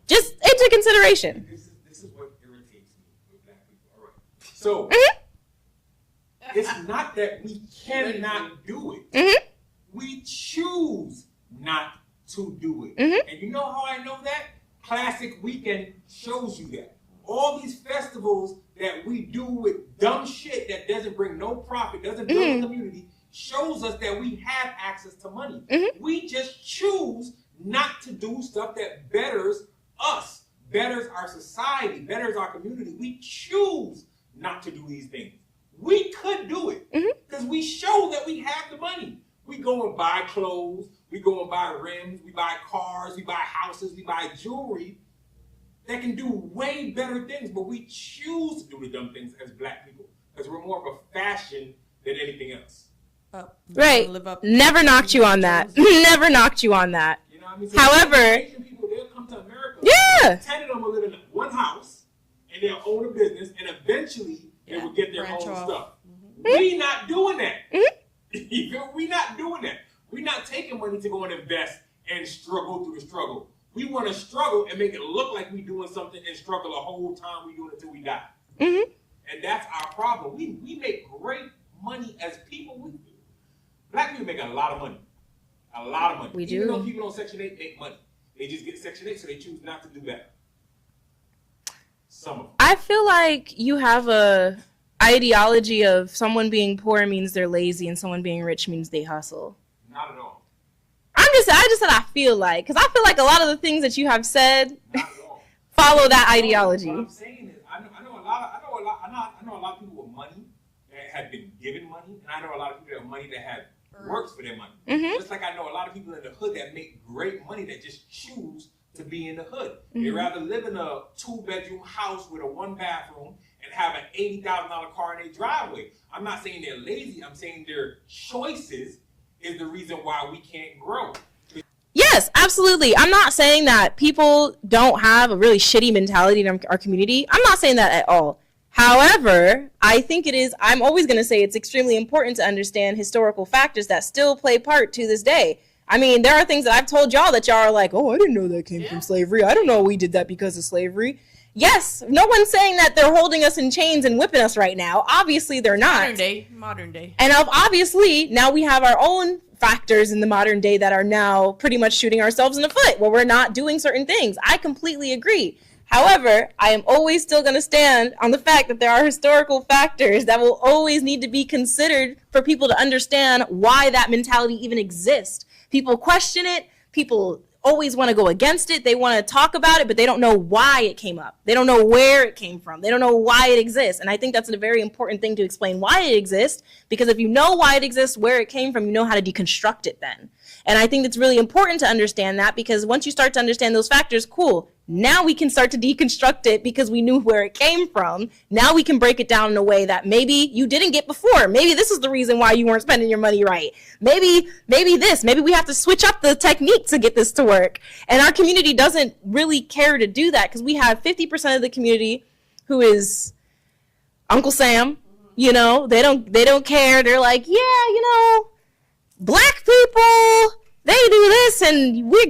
Just into consideration. This is what irritates me with black people. All right. So, it's not that we cannot do it. We choose not to do it. And you know how I know that? Classic Weekend shows you that. All these festivals that we do with dumb shit that doesn't bring no profit, doesn't build a community, shows us that we have access to money. We just choose not to do stuff that betters us, betters our society, betters our community. We choose not to do these things. We could do it because we show that we have the money. We go and buy clothes, we go and buy rims, we buy cars, we buy houses, we buy jewelry that can do way better things, but we choose to do the dumb things as black people because we're more of a fashion than anything else. Right. Never knocked you on that. Never knocked you on that. You know what I mean? So However, Asian people, they'll come to America, 10 of them will live in one house, and they'll own a business, and eventually they will get their own stuff. We not doing that. We not doing that. We're not taking money to go and invest and struggle through the struggle. We want to struggle and make it look like we're doing something and struggle the whole time we do it until we die. And that's our problem. We make great money as people. Black people make a lot of money. A lot of money. We Even do. though people on Section 8 make money. They just get Section 8, so they choose not to do that. Some of them. I feel like you have a ideology of someone being poor means they're lazy and someone being rich means they hustle. Not at all. I just said I feel like, because I feel like a lot of the things that you have said Not at all. follow that ideology. What I'm saying is, I know a lot of people with money that have been given money, and I know a lot of people that have money that have works for their money. Just like I know a lot of people in the hood that make great money that just choose to be in the hood. They'd rather live in a 2-bedroom house with a 1-bathroom and have an $80,000 car in their driveway. I'm not saying they're lazy. I'm saying their choices is the reason why we can't grow. Yes, absolutely. I'm not saying that people don't have a really shitty mentality in our community. I'm not saying that at all. However, I think I'm always going to say it's extremely important to understand historical factors that still play part to this day. I mean, there are things that I've told y'all that y'all are like, oh, I didn't know that came from slavery. I don't know we did that because of slavery. Yes, no one's saying that they're holding us in chains and whipping us right now. Obviously, they're not. Modern day. And obviously, now we have our own factors in the modern day that are now pretty much shooting ourselves in the foot where we're not doing certain things. I completely agree. However, I am always still going to stand on the fact that there are historical factors that will always need to be considered for people to understand why that mentality even exists. People question it. People always want to go against it. They want to talk about it, but they don't know why it came up. They don't know where it came from. They don't know why it exists. And I think that's a very important thing to explain why it exists, because if you know why it exists, where it came from, you know how to deconstruct it then. And I think it's really important to understand that, because once you start to understand those factors, cool. Now we can start to deconstruct it because we knew where it came from. Now we can break it down in a way that maybe you didn't get before. Maybe this is the reason why you weren't spending your money right. Maybe we have to switch up the technique to get this to work. And our community doesn't really care to do that, because we have 50% of the community who is Uncle Sam. You know, they don't care. They're like, yeah, you know, black people, they do this, and we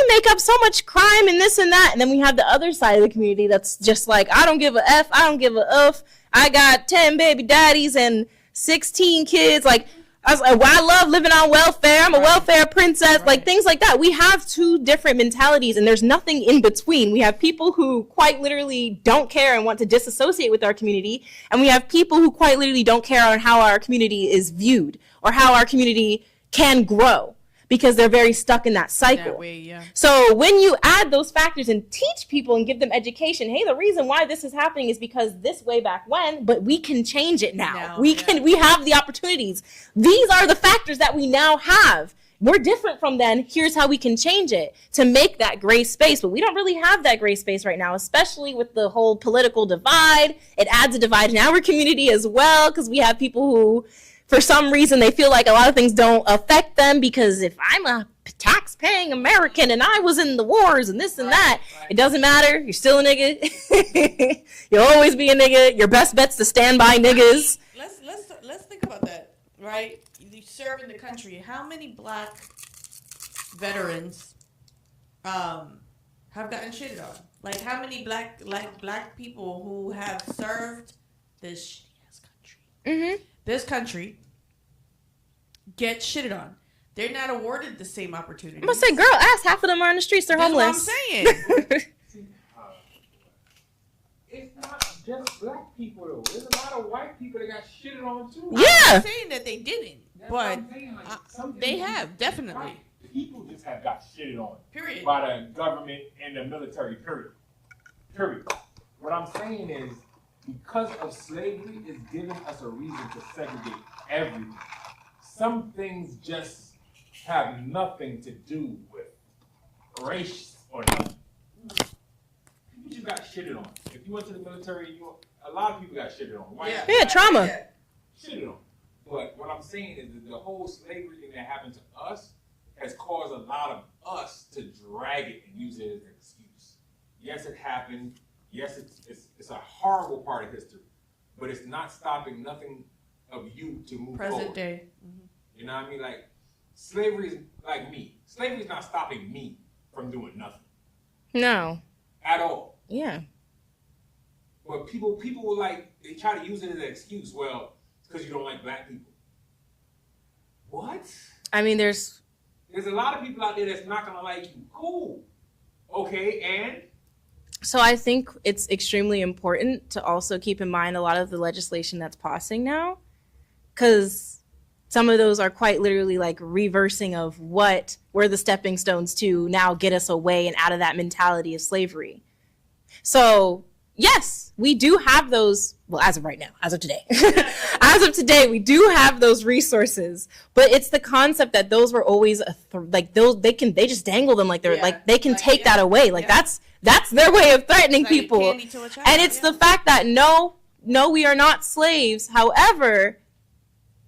make up so much crime and this and that. And then we have the other side of the community that's just like, I don't give a F, I don't give a F. I got 10 baby daddies and 16 kids. Like, I love living on welfare. I'm a welfare princess. Like, things like that. We have two different mentalities, and there's nothing in between. We have people who quite literally don't care and want to disassociate with our community, and we have people who quite literally don't care on how our community is viewed or how our community can grow, because they're very stuck in that cycle. That way, yeah. So when you add those factors and teach people and give them education, hey, the reason why this is happening is because this way back when, but we can change it now. We have the opportunities. These are the factors that we now have. We're different from then. Here's how we can change it to make that gray space. But we don't really have that gray space right now, especially with the whole political divide. It adds a divide in our community as well, because we have people who, for some reason, they feel like a lot of things don't affect them, because if I'm a tax-paying American and I was in the wars and this and that, it doesn't matter. You're still a nigga. You'll always be a nigga. Your best bet's to stand by niggas. Let's think about that, right? You serve in the country. How many black veterans have gotten shitted on? Like, how many black people who have served this shitty-ass country? This country get shitted on. They're not awarded the same opportunity. I'm gonna say, girl, ask, half of them are on the streets. They're homeless. That's what I'm saying. It's not just black people though. There's a lot of white people that got shitted on too. Yeah. I'm not saying that they didn't, That's but what I'm saying, like, they have, definitely. White people just have got shitted on. Period. By the government and the military, period. What I'm saying is, because of slavery is giving us a reason to segregate everything. Some things just have nothing to do with race or nothing. People just got shitted on. If you went to the military, a lot of people got shitted on. White, Yeah, trauma. Shitted on. But what I'm saying is that the whole slavery thing that happened to us has caused a lot of us to drag it and use it as an excuse. Yes, it happened. Yes, it's a horrible part of history, but it's not stopping nothing of you to move Present forward. day. You know what I mean? Like, slavery is like me. Slavery is not stopping me from doing nothing No. at all. Yeah. But people will, like, they try to use it as an excuse. Well, it's because you don't like black people. What? I mean, there's a lot of people out there that's not gonna like you. Cool. Okay, and So I think it's extremely important to also keep in mind a lot of the legislation that's passing now, because some of those are quite literally like reversing of what were the stepping stones to now get us away and out of that mentality of slavery. So yes, we do have those. Well, as of right now, as of today, as of today, we do have those resources. But it's the concept that those were always like those. They just dangle them like they're like they can take that away. Like that's their way of threatening people. And it's the fact that no, we are not slaves. However,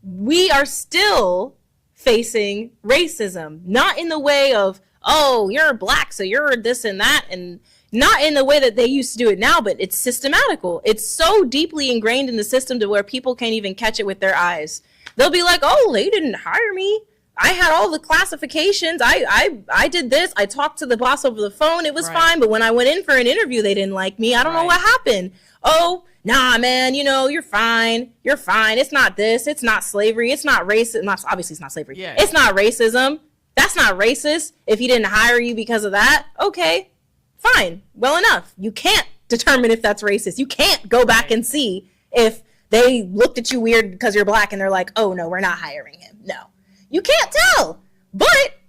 we are still facing racism, not in the way of, oh, you're black, so you're this and that, and not in the way that they used to do it now, but it's systematical. It's so deeply ingrained in the system to where people can't even catch it with their eyes. They'll be like, oh, they didn't hire me. I had all the classifications. I did this. I talked to the boss over the phone. It was fine. But when I went in for an interview, they didn't like me. I don't know what happened. Oh, nah, man, you're fine. You're fine. It's not this. It's not slavery. It's not racism. Obviously, it's not slavery. Yeah. It's not racism. That's not racist. If he didn't hire you because of that, okay, fine. Well enough. You can't determine if that's racist. You can't go back and see if they looked at you weird because you're black and they're like, oh, no, we're not hiring him. No. You can't tell. But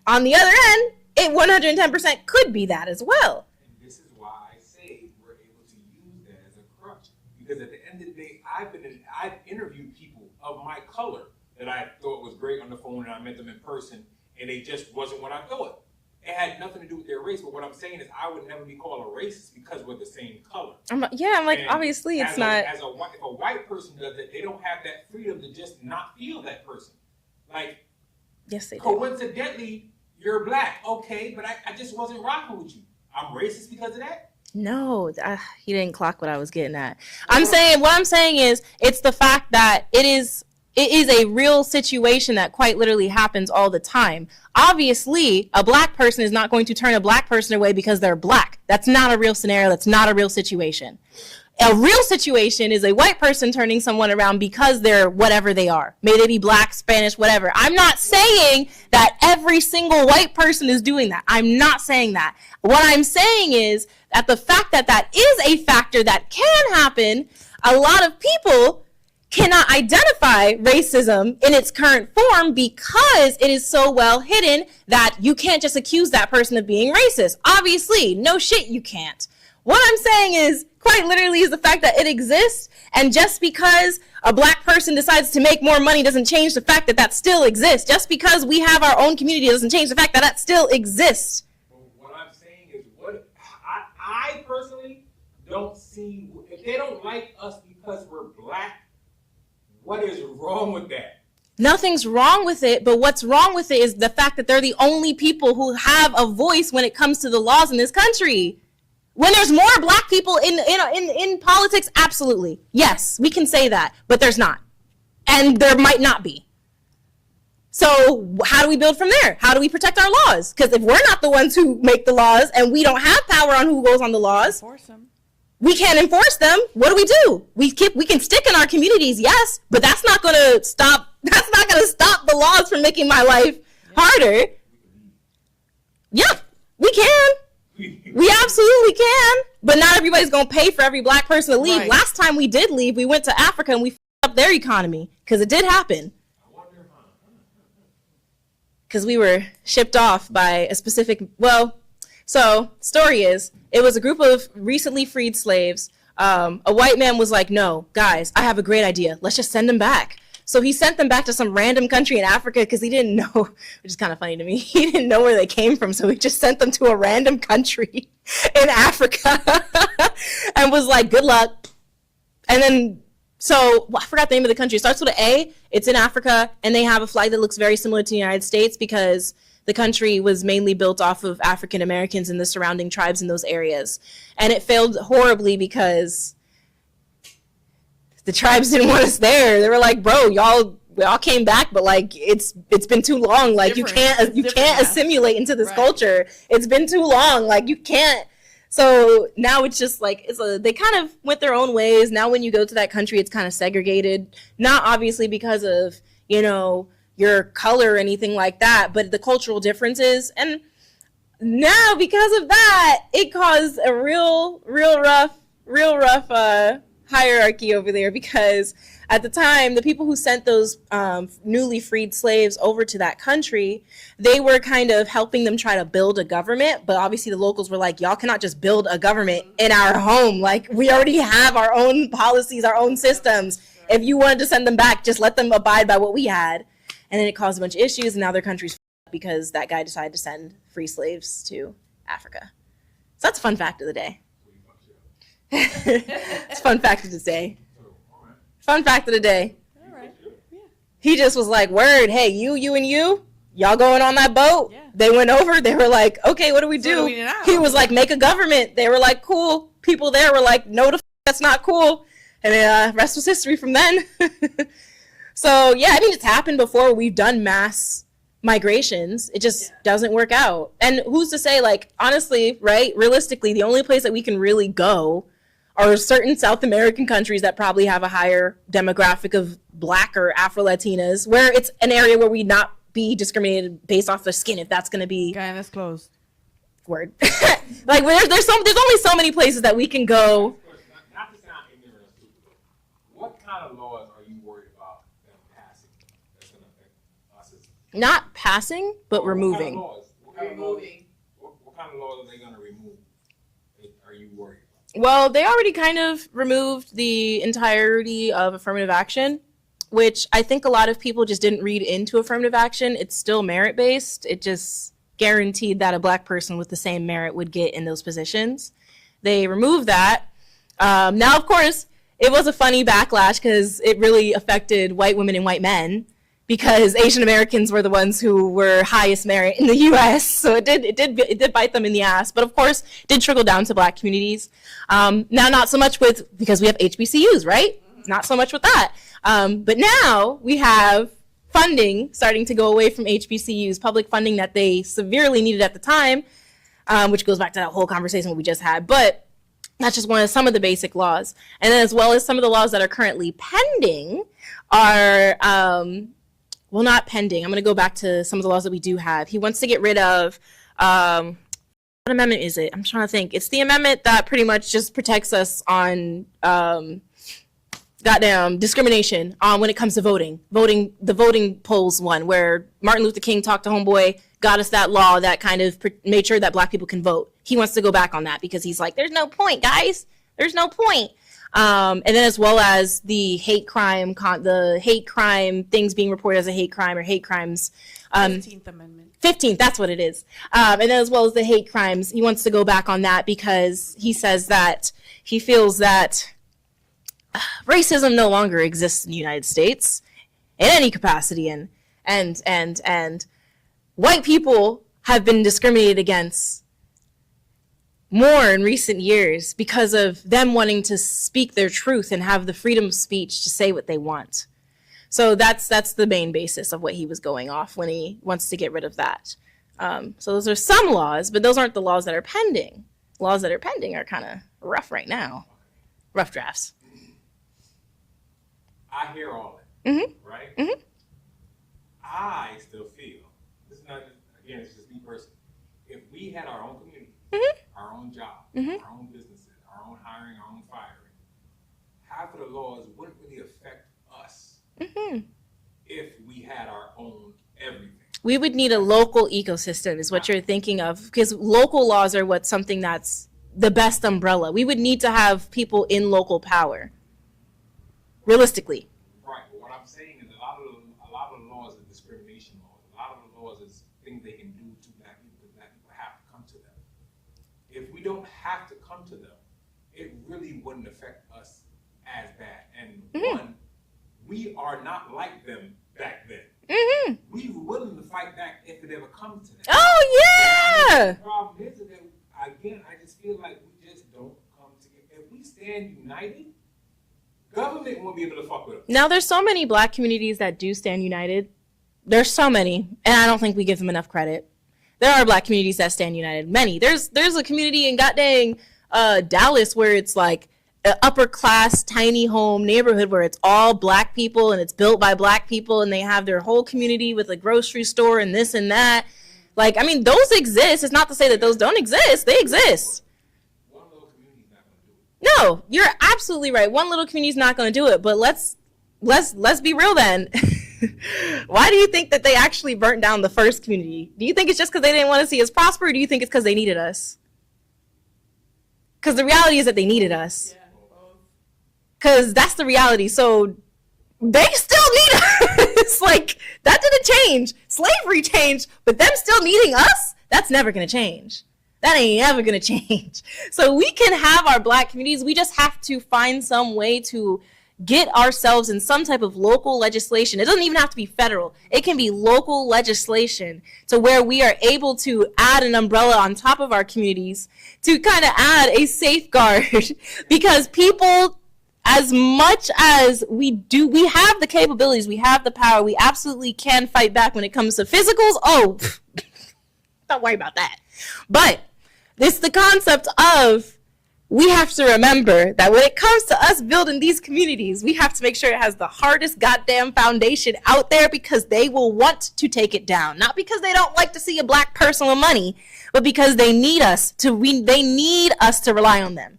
on the other end, it 110% could be that as well. And this is why I say we're able to use that as a crutch. Because at the end of the day, I've interviewed people of my color that I thought was great on the phone and I met them in person and they just wasn't what I thought. It had nothing to do with their race, but what I'm saying is I would never be called a racist because we're the same color. I'm like, And obviously it's not. If a white person does it, they don't have that freedom to just not feel that person. Like, Yes, they do. coincidentally, you're black. Okay, but I just wasn't rocking with you. I'm racist because of that? No, he didn't clock what I was getting at. What I'm saying is, it's the fact that it is a real situation that quite literally happens all the time. Obviously, a black person is not going to turn a black person away because they're black. That's not a real scenario. That's not a real situation. A real situation is a white person turning someone around because they're whatever they are. May they be black, Spanish, whatever. I'm not saying that every single white person is doing that. I'm not saying that. What I'm saying is that the fact that that is a factor that can happen, a lot of people cannot identify racism in its current form because it is so well hidden that you can't just accuse that person of being racist. Obviously, no shit, you can't. What I'm saying is, quite literally, is the fact that it exists, and just because a black person decides to make more money doesn't change the fact that that still exists. Just because we have our own community doesn't change the fact that that still exists. What I'm saying is, what I personally don't see, if they don't like us because we're black, what is wrong with that? Nothing's wrong with it, but what's wrong with it is the fact that they're the only people who have a voice when it comes to the laws in this country. When there's more black people in politics, absolutely. Yes, we can say that, but there's not. And there might not be. So how do we build from there? How do we protect our laws? Because if we're not the ones who make the laws and we don't have power on who goes on the laws, Enforce them. we can't enforce them. What do? We can stick in our communities, yes, but that's not going to stop the laws from making my life harder. Yep, we can. We absolutely can, but not everybody's going to pay for every black person to leave. Right. Last time we did leave, we went to Africa and we f***ed up their economy, because it did happen. Because we were shipped off by a specific, so story is, it was a group of recently freed slaves. A white man was like, no, guys, I have a great idea. Let's just send them back. So he sent them back to some random country in Africa because he didn't know, which is kind of funny to me. He didn't know where they came from, so he just sent them to a random country in Africa and was like, good luck. And then, I forgot the name of the country. It starts with an A. It's in Africa, and they have a flag that looks very similar to the United States because the country was mainly built off of African Americans and the surrounding tribes in those areas. And it failed horribly because the tribes didn't want us there. They were like, bro, y'all came back, but like it's been too long. Like you can't assimilate into this culture. It's been too long. Like you can't. So now it's just like they kind of went their own ways. Now when you go to that country, it's kind of segregated. Not obviously because of, your color or anything like that, but the cultural differences. And now because of that, it caused a real rough hierarchy over there, because at the time, the people who sent those newly freed slaves over to that country, they were kind of helping them try to build a government. But obviously the locals were like, y'all cannot just build a government in our home. Like, we already have our own policies, our own systems. If you wanted to send them back, just let them abide by what we had. And then it caused a bunch of issues, and now their country's f***ed because that guy decided to send free slaves to Africa. So that's a fun fact of the day. It's a fun fact of the day. Fun fact of the day. All right. Yeah. He just was like, word, hey, you and you, y'all going on that boat? Yeah. They went over. They were like, okay, what do we So do? do we now? He was like, make a government. They were like, cool. People there were like, no, that's not cool. And then rest was history from then. So, yeah, it's happened before. We've done mass migrations. It just doesn't work out. And who's to say, like, honestly, right, realistically, the only place that we can really go are certain South American countries that probably have a higher demographic of Black or Afro-Latinas, where it's an area where we not be discriminated based off their skin, if that's going to be Okay, that's closed. word. Like, there's only so many places that we can go. Not to sound ignorant or stupid, what kind of laws are you worried about them passing that's going to affect us as Not passing, but removing. What kind of laws are they going to remove? Are you worried about? Well, they already kind of removed the entirety of affirmative action, which I think a lot of people just didn't read into affirmative action. It's still merit-based. It just guaranteed that a black person with the same merit would get in those positions. They removed that. Now, of course, it was a funny backlash because it really affected white women and white men, because Asian Americans were the ones who were highest merit in the U.S. So it did bite them in the ass. But of course, it did trickle down to black communities. Now, not so much because we have HBCUs, right? Not so much with that. But now we have funding starting to go away from HBCUs, public funding that they severely needed at the time, which goes back to that whole conversation we just had. But that's just some of the basic laws. And then as well as some of the laws that are currently pending are, well, not pending. I'm going to go back to some of the laws that we do have. He wants to get rid of, what amendment is it? I'm trying to think. It's the amendment that pretty much just protects us on discrimination when it comes to voting. The voting polls one, where Martin Luther King talked to homeboy, got us that law that kind of made sure that black people can vote. He wants to go back on that because he's like, there's no point, guys. There's no point. And then as well as the hate crime things being reported as a hate crime or hate crimes. 15th Amendment. 15th, that's what it is. And then as well as the hate crimes, he wants to go back on that because he says that he feels that racism no longer exists in the United States in any capacity, and white people have been discriminated against more in recent years because of them wanting to speak their truth and have the freedom of speech to say what they want. So that's the main basis of what he was going off when he wants to get rid of that. So those are some laws, but those aren't the laws that are pending. Laws that are pending are kind of rough right now. Rough drafts. I hear all that, right? Mm-hmm. I still feel, this is not, again, it's just me personally. If we had our own community, our own job, our own businesses, our own hiring, our own firing, half of the laws wouldn't really affect us if we had our own everything. We would need a local ecosystem is what you're thinking of, because local laws are something that's the best umbrella. We would need to have people in local power. Realistically. Right, but what I'm saying is a lot of the laws are discrimination laws. A lot of the laws is things they can do to black people because black people have to come to them. If we don't have to come to them, it really wouldn't affect us as bad. And one, we are not like them back then. We were willing to fight back if it ever comes to that. Oh yeah. The problem is that again, I just feel like we just don't come together. If we stand united, government won't be able to fuck with us. Now, there's so many black communities that do stand united. There's so many, and I don't think we give them enough credit. There are black communities that stand united. Many. There's a community in goddamn Dallas where it's like an upper class tiny home neighborhood where it's all black people and it's built by black people and they have their whole community with a grocery store and this and that. Like, I mean, those exist. It's not to say that those don't exist. They exist. No, you're absolutely right. One little community is not going to do it, but let's be real then. Why do you think that they actually burnt down the first community? Do you think it's just because they didn't want to see us prosper, or do you think it's because they needed us? Because the reality is that they needed us. Because that's the reality. So they still need us. Like, that didn't change. Slavery changed, but them still needing us, that's never going to change. That ain't ever going to change. So we can have our black communities. We just have to find some way to get ourselves in some type of local legislation. It doesn't even have to be federal. It can be local legislation to where we are able to add an umbrella on top of our communities to kind of add a safeguard because people, as much as we have the capabilities, we have the power, we absolutely can fight back when it comes to physicals. Oh, don't worry about that. But it's the concept of we have to remember that when it comes to us building these communities, we have to make sure it has the hardest goddamn foundation out there because they will want to take it down. Not because they don't like to see a black person with money, but because they need us to rely on them.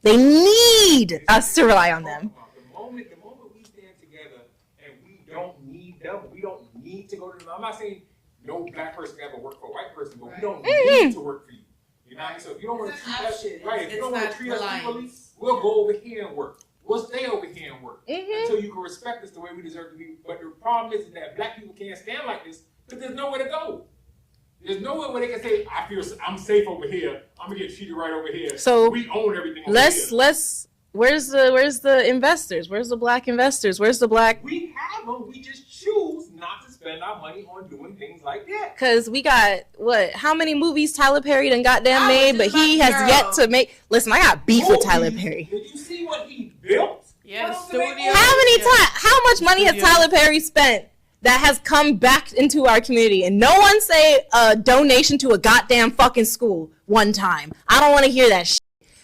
They need us to rely on them. The moment we stand together and we don't need them, we don't need to go to them. I'm not saying no black person can ever work for a white person, but we don't need to work for you. You know what I mean? So if you don't want to treat us right, if you don't want to treat us equally, we'll go over here and work. we'll stay over here and work until you can respect us the way we deserve to be. But the problem is that black people can't stand like this because there's nowhere to go. There's nowhere where they can say, I'm safe over here. I'm gonna get treated right over here. So we own everything over here. let's where's the investors? Where's the black investors? Where's the black? We have them. We just choose not to spend our money on doing things like that. Because we got how many movies Tyler Perry done goddamn made, but he has yet to make. Listen, I got beef with Tyler Perry. Did you see what he built? Yeah, the What else do they studio. want? How much money has Tyler Perry spent that has come back into our community? And no one say a donation to a goddamn fucking school one time. I don't want to hear that shit.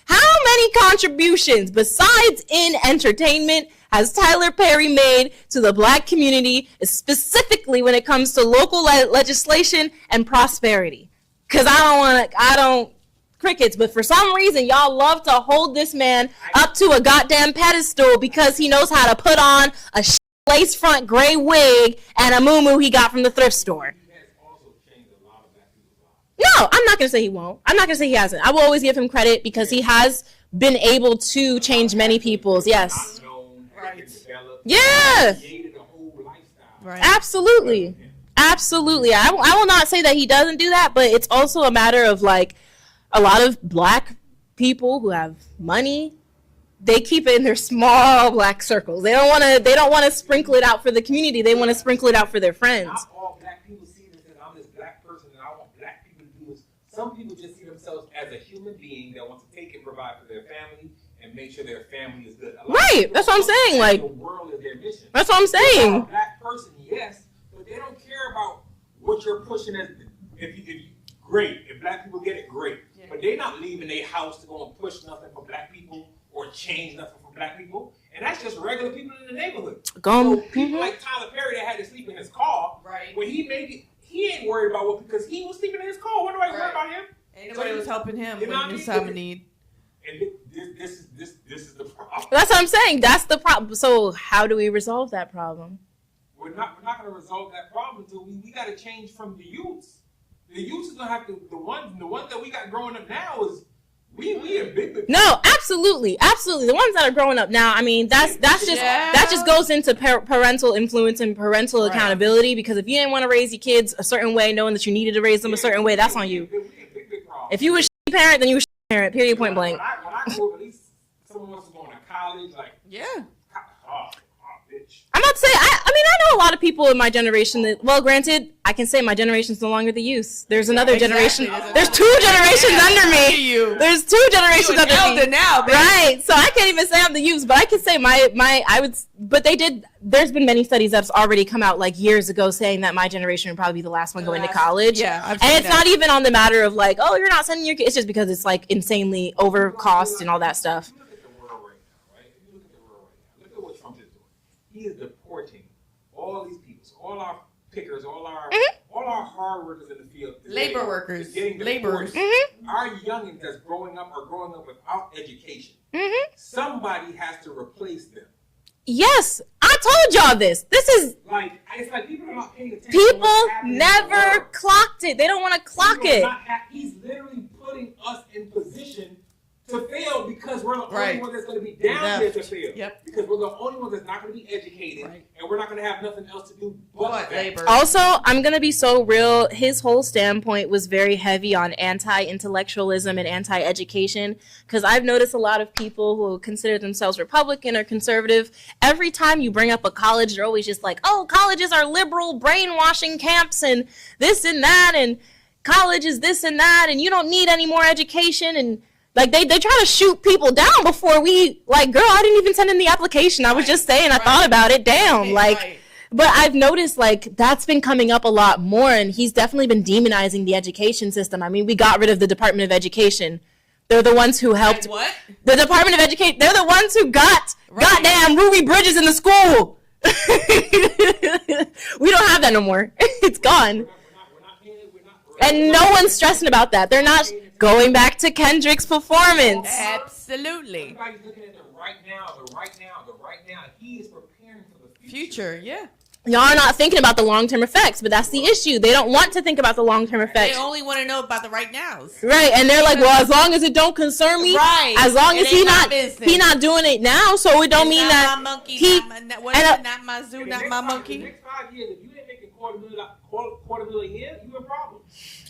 How many contributions besides in entertainment has Tyler Perry made to the black community, specifically when it comes to local legislation and prosperity? Because I don't crickets, but for some reason y'all love to hold this man up to a goddamn pedestal because he knows how to put on a lace front gray wig and a muumuu he got from the thrift store. No, I'm not going to say he won't. I'm not going to say he hasn't. I will always give him credit because he has been able to change many people's, yes. Right. Yeah. Right. Absolutely. Absolutely. I will not say that he doesn't do that, but it's also a matter of like a lot of black people who have money, they keep it in their small black circles. They don't want to sprinkle it out for the community. They want to sprinkle it out for their friends. Not all black people see this as I'm this black person and I want black people to do this. Some people just see themselves as a human being that wants to take and provide for their family and make sure their family is good. Right. That's what I'm saying. Like, the world is their mission. that's what I'm saying. A black person, yes, but they don't care about what you're pushing as. If you great, if black people get it, great. Yeah. But they're not leaving their house to go and push nothing for black people or change nothing for black people. And that's just regular people in the neighborhood. So people like Tyler Perry that had to sleep in his car. Right. When he made it, he ain't worried about what because he was sleeping in his car. What do I worry about him? Ain't nobody was helping him when he was having need. And this is the problem. That's what I'm saying. That's the problem. So how do we resolve that problem? We're not going to resolve that problem until we got to change from the youths. The youths is going to have to the ones that we got growing up now is we a big. No, absolutely. The ones that are growing up now, I mean, that just goes into parental influence and parental accountability. Because if you didn't want to raise your kids a certain way, knowing that you needed to raise them a certain way, that's on you. If you were a shitty parent, then you were a shitty parent. Period. Point blank. When I grew up, at least someone wants to go to college, like bitch. I'm not saying. I mean, I know a lot of people in my generation that. Well, granted, I can say my generation's no longer the youth. There's another generation. There's two generations under me. There's two generations under me now, baby. Right. So I can't even say I'm the youth, but I can say I would. But they did. There's been many studies that's already come out like years ago saying that my generation would probably be the last one going to college. Yeah, and it's not even on the matter of like, oh, you're not sending your kids. It's just because it's like insanely over cost and all that stuff. Look at the world right now, right? If you look at the world right now, look at what Trump is doing. He is deporting all these people, so all our pickers, all our hard workers in the field, labor workers, laborers. Our youngins that's growing up are growing up without education. Somebody has to replace them. Yes, I told y'all this. This is like it's like people are not paying attention. People never clocked it. They don't want to clock it. He's literally putting us in position to fail because we're the only one that's going to be down there to fail. Yep. Because we're the only one that's not going to be educated, and we're not going to have nothing else to do but labor. Also, I'm going to be so real. His whole standpoint was very heavy on anti-intellectualism and anti-education. Because I've noticed a lot of people who consider themselves Republican or conservative, every time you bring up a college, they're always just like, oh, colleges are liberal brainwashing camps and this and that, and college is this and that, and you don't need any more education, and like they try to shoot people down before we like, girl, I didn't even send in the application. I was just saying I thought about it. Damn, but I've noticed like that's been coming up a lot more, and he's definitely been demonizing the education system. I mean, we got rid of the Department of Education. They're the ones who helped. What? The Department of Education. They're the ones who got goddamn Ruby Bridges in the school. We don't have that no more. It's gone. And no one's stressing about that. They're not going back to Kendrick's performance. Absolutely. Everybody's looking at the right now. He is preparing for the future. Yeah. Y'all are not thinking about the long-term effects, but that's the issue. They don't want to think about the long-term They effects. only want to know about the right nows. Right, and they're like, well, as long as it don't concern me, Right. as long It as he ain't my not business. he not doing it now, so it don't It's mean not that my monkey, he what is and, it? Not my zoo, The not next my The monkey. next 5 years, if you ain't making $250,000 a year, you in problem.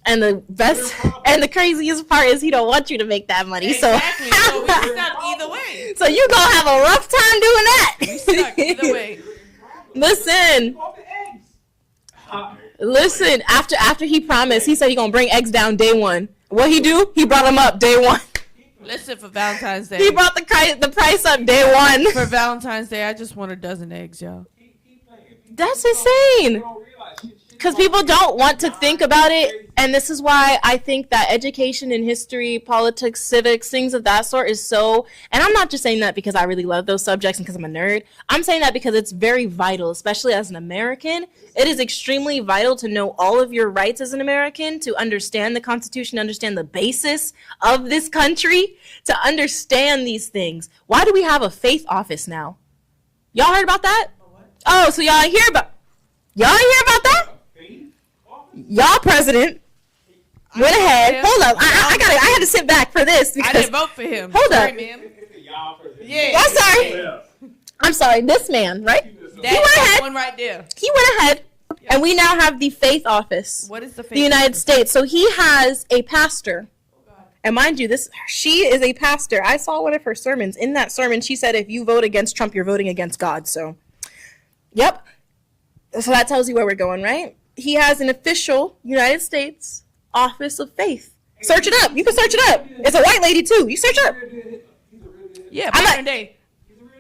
and the best and the craziest part is he don't want you to make that money. Exactly. So we So stuck either way. so you gonna have a rough time doing that. Stuck either way. Listen. Off the eggs. Listen, after he promised, he said he gonna bring eggs down day one. What he do? He brought them up day one. Listen, for Valentine's Day. He brought the price up day one. For Valentine's Day, I just want a dozen eggs, y'all. That's insane. Because people don't want to think about it, and this is why I think that education in history, politics, civics, things of that sort is so, and I'm not just saying that because I really love those subjects and because I'm a nerd. I'm saying that because it's very vital, especially as an American. It is extremely vital to know all of your rights as an American, to understand the Constitution, understand the basis of this country, to understand these things. Why do we have a faith office now? Y'all heard about that? Oh, so y'all ain't hear about that? Y'all president went ahead. Yeah. Hold up. I had to sit back for this I because didn't vote for him. Hold Sorry, up. ma'am. Yeah. Yeah. I'm sorry. I'm sorry. This man, right? He went That ahead. one right there. He went ahead, and we now have the faith office, What is the the United States. So he has a pastor. And mind you, she is a pastor. I saw one of her sermons. In that sermon, she said, if you vote against Trump, you're voting against God. So, yep. So that tells you where we're going, right? He has an official United States Office of Faith. Search it up. You can search it up. It's a white lady, too. You search it up. Yeah, I'm modern not- day.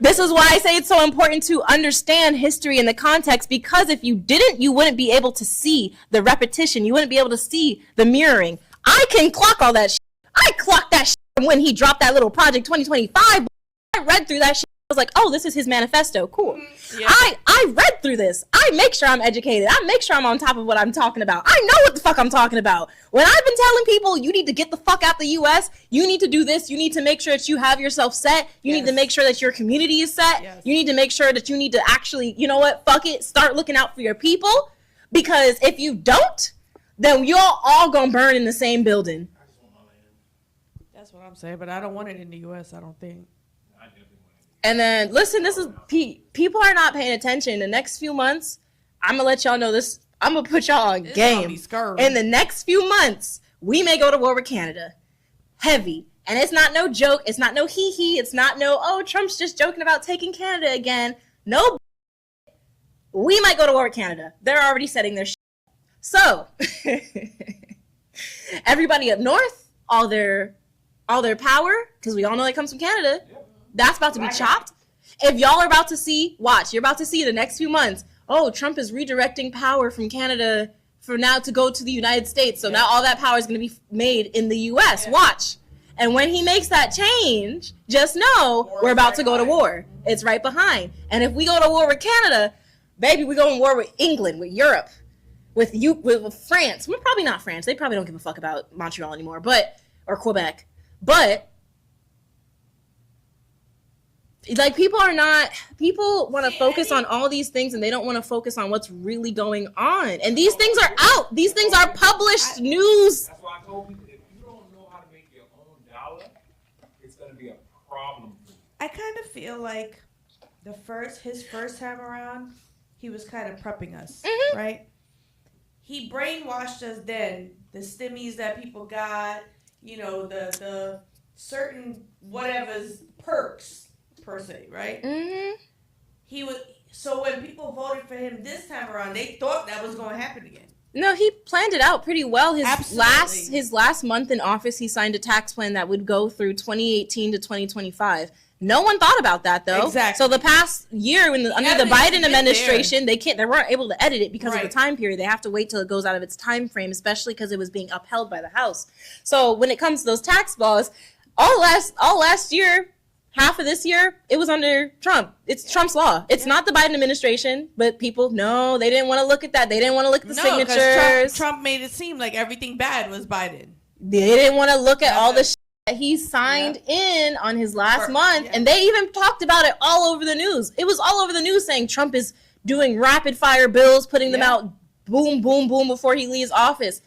This is why I say it's so important to understand history and the context, because if you didn't, you wouldn't be able to see the repetition. You wouldn't be able to see the mirroring. I can clock all that shit. I clocked that shit when he dropped that little Project 2025. I read through that shit. I was like, oh, this is his manifesto. Cool. Yeah. I read through this. I make sure I'm educated. I make sure I'm on top of what I'm talking about. I know what the fuck I'm talking about. When I've been telling people, you need to get the fuck out the U.S., you need to do this, you need to make sure that you have yourself set, you need to Yes. make sure that your community is set, Yes. you need to make sure that you need to actually, you know what, fuck it, start looking out for your people, because if you don't, then you're all gonna burn in the same building. That's what I'm saying, but I don't want it in the U.S., I don't think. And then, listen, this is people are not paying attention. The next few months, I'm gonna let y'all know this. I'm gonna put y'all on It's gonna be game. scurry. In the next few months, we may go to war with Canada, heavy. And it's not no joke. It's not no hee hee. It's not no, oh, Trump's just joking about taking Canada again. No, we might go to war with Canada. They're already setting their shit. So, everybody up north, all their power, because we all know it comes from Canada. That's about to be chopped. If y'all are about to see, watch, you're about to see the next few months, oh, Trump is redirecting power from Canada for now to go to the United States. So now all that power is going to be made in the U.S. Watch. And when he makes that change, just know we're about to go to war. It's right behind. And if we go to war with Canada, baby, we go to war with England, with Europe, with France. Well, probably not France. They probably don't give a fuck about Montreal anymore, or Quebec. But like people want to focus on all these things and they don't want to focus on what's really going on. And these things are out. These things are published news. That's why I told people, if you don't know how to make your own dollar, it's going to be a problem for you. I kind of feel like his first time around, he was kind of prepping us, right? He brainwashed us then. The stimmies that people got, the certain whatever's perks per se, right? Mm-hmm. So when people voted for him this time around, they thought that was going to happen again. No, he planned it out pretty well. Absolutely. His last month in office, he signed a tax plan that would go through 2018 to 2025. No one thought about that though. Exactly. So the past year, under the hasn't Biden been administration, they weren't able to edit it because of Right. the time period. They have to wait till it goes out of its time frame, especially because it was being upheld by the House. So when it comes to those tax laws, all last year, half of this year, it was under Trump. It's Trump's law. It's not the Biden administration, but people, no, they didn't want to look at that. They didn't want to look at the signatures. Trump made it seem like everything bad was Biden. They didn't want to look at all the shit that he signed in on his last month. Yeah. And they even talked about it all over the news. It was all over the news saying Trump is doing rapid fire bills, putting them Yeah. out boom, boom, boom before he leaves office.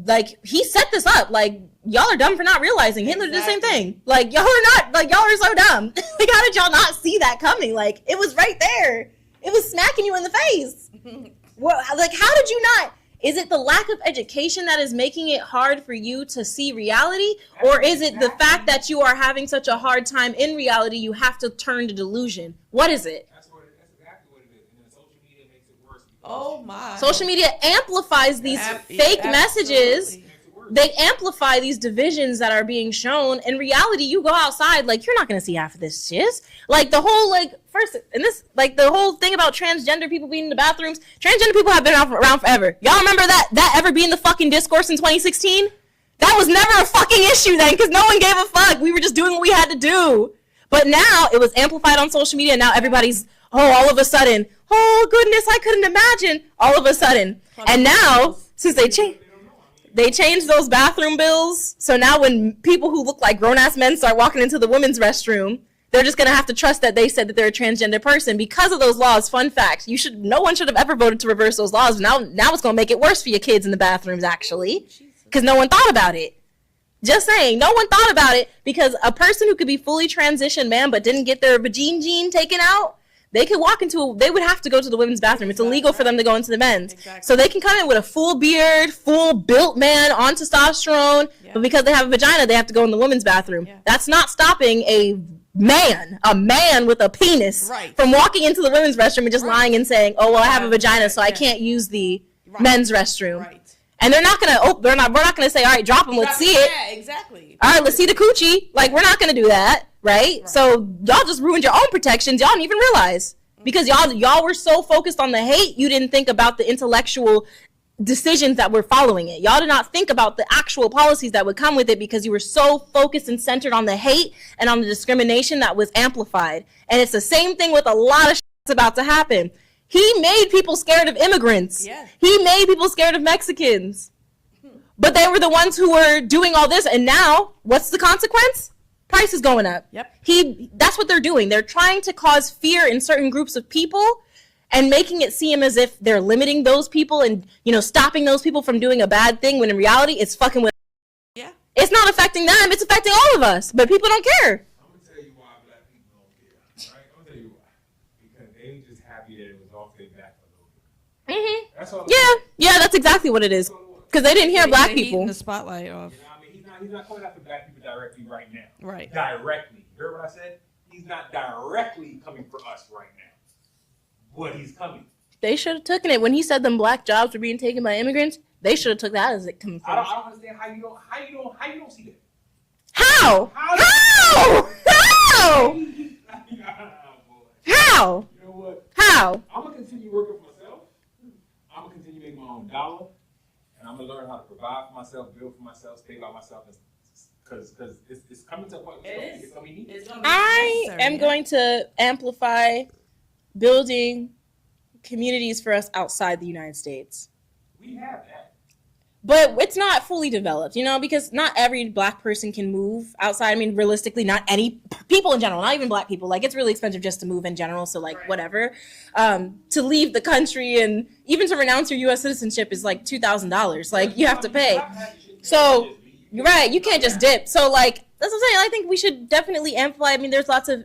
Like, he set this up. Like, y'all are dumb for not realizing. Hitler did the same Exactly. thing. Like, y'all are so dumb. Like, how did y'all not see that coming? Like, it was right there. It was smacking you in the face. Well, like, how did you not? Is it the lack of education that is making it hard for you to see reality? Or is it the fact that you are having such a hard time in reality, you have to turn to delusion? What is it? That's exactly what it is. And then social media makes it worse. Oh my. Social media amplifies these fake messages. Absolutely. They amplify these divisions that are being shown. In reality, you go outside, like, you're not going to see half of this shit. Like, the whole, like, first, and this, like, the whole thing about transgender people being in the bathrooms, transgender people have been around forever. Y'all remember that ever being the fucking discourse in 2016? That was never a fucking issue then, because no one gave a fuck. We were just doing what we had to do. But now, it was amplified on social media, and now everybody's, all of a sudden, oh, goodness, I couldn't imagine. All of a sudden. And now, since they changed those bathroom bills, so now when people who look like grown-ass men start walking into the women's restroom, they're just going to have to trust that they said that they're a transgender person because of those laws. Fun fact, no one should have ever voted to reverse those laws. Now it's going to make it worse for your kids in the bathrooms, actually, because no one thought about it. Just saying, no one thought about it, because a person who could be fully transitioned man but didn't get their vagine gene taken out, they would have to go to the women's bathroom. It's illegal for them to go into the men's. Exactly. So they can come in with a full beard, full built man on testosterone, Yeah. but because they have a vagina, they have to go in the women's bathroom. Yeah. That's not stopping a man with a penis Right. from walking into the women's restroom and just Right. lying and saying, oh, well, I have a vagina, so I Yeah. can't use the Right. men's restroom. Right. And they're not gonna, we're not gonna say, all right, drop them, let's see it. Yeah, exactly. All right, let's see the coochie. Like, we're not gonna do that, right? So y'all just ruined your own protections. Y'all didn't even realize, because y'all were so focused on the hate, you didn't think about the intellectual decisions that were following it. Y'all did not think about the actual policies that would come with it, because you were so focused and centered on the hate and on the discrimination that was amplified. And it's the same thing with a lot of shit that's about to happen. He made people scared of immigrants. Yeah. He made people scared of Mexicans. But they were the ones who were doing all this, and now, what's the consequence? Price is going up. Yep. That's what they're doing. They're trying to cause fear in certain groups of people and making it seem as if they're limiting those people and, stopping those people from doing a bad thing, when in reality, it's fucking with. Yeah. It's not affecting them, it's affecting all of us, but people don't care. I'm gonna tell you why black people don't care. Right? I'm gonna tell you why. Because they just happy that it was off their back a little bit. Mm-hmm. That's all. Yeah, that's exactly what it is. Because they didn't hear black They're people. heating the spotlight off. You know what I mean? He's not coming after black people directly right now. Right. Directly. You heard what I said? He's not directly coming for us right now. But he's coming. They should have taken it when he said them black jobs were being taken by immigrants. They should have took that as it coming I from. don't understand how you don't see that. How? How? How? Boy. How? You know what? How? I'm gonna continue working for myself. I'm gonna continue making my own dollar, and I'm gonna learn how to provide for myself, build for myself, stay by myself, because it's coming to a point. It's gonna be needed. I am going to amplify building communities for us outside the United States. We have that. But it's not fully developed, because not every black person can move outside. I mean, realistically, not any people in general, not even black people. Like, it's really expensive just to move in general. So, like, whatever. To leave the country and even to renounce your U.S. citizenship is like $2,000. Like, you have to pay. So, you're right. You can't just dip. So, like, that's what I'm saying. I think we should definitely amplify. I mean, there's lots of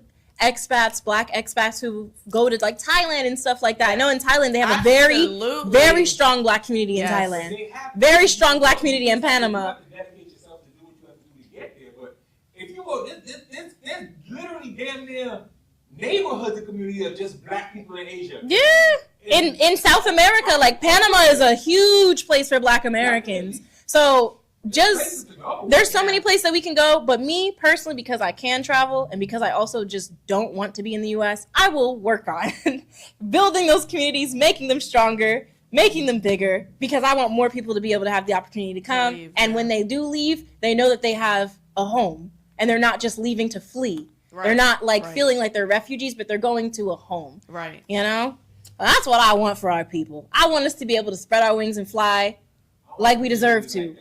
black expats who go to, like, Thailand and stuff like that. I know in Thailand they have a very, Absolutely. very strong black community in Yes. Thailand. Very strong black community in Panama. You have to dedicate yourself to do what you have to do to get there. But if you go, there's literally damn near neighborhoods and community of just black people in Asia. Yeah. In South America, like, Panama is a huge place for black Americans. So just there's so many places that we can go, but me personally, because I can travel and because I also just don't want to be in the US, I will work on building those communities, making them stronger, making them bigger, because I want more people to be able to have the opportunity to come. leave, And yeah. when they do leave, they know that they have a home and they're not just leaving to flee. They're Right, not like right. feeling like they're refugees, but they're going to a home. Right. Well, that's what I want for our people. I want us to be able to spread our wings and fly like we deserve to.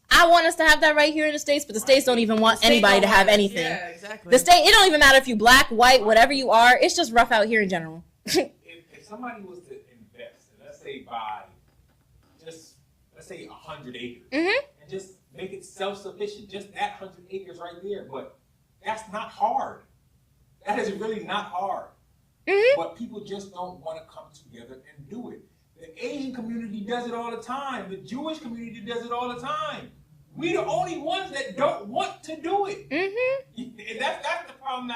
I want us to have that right here in the States, but the States don't even want anybody to have anything. Yeah, exactly. The state, it don't even matter if you black, white, whatever you are. It's just rough out here in general. if somebody was to invest, and let's say buy let's say 100 acres, and just make it self-sufficient, just that 100 acres right there. But that's not hard. That is really not hard. But people just don't want to come together and do it. The Asian community does it all the time. The Jewish community does it all the time. We the only ones that don't want to do it. And that's the problem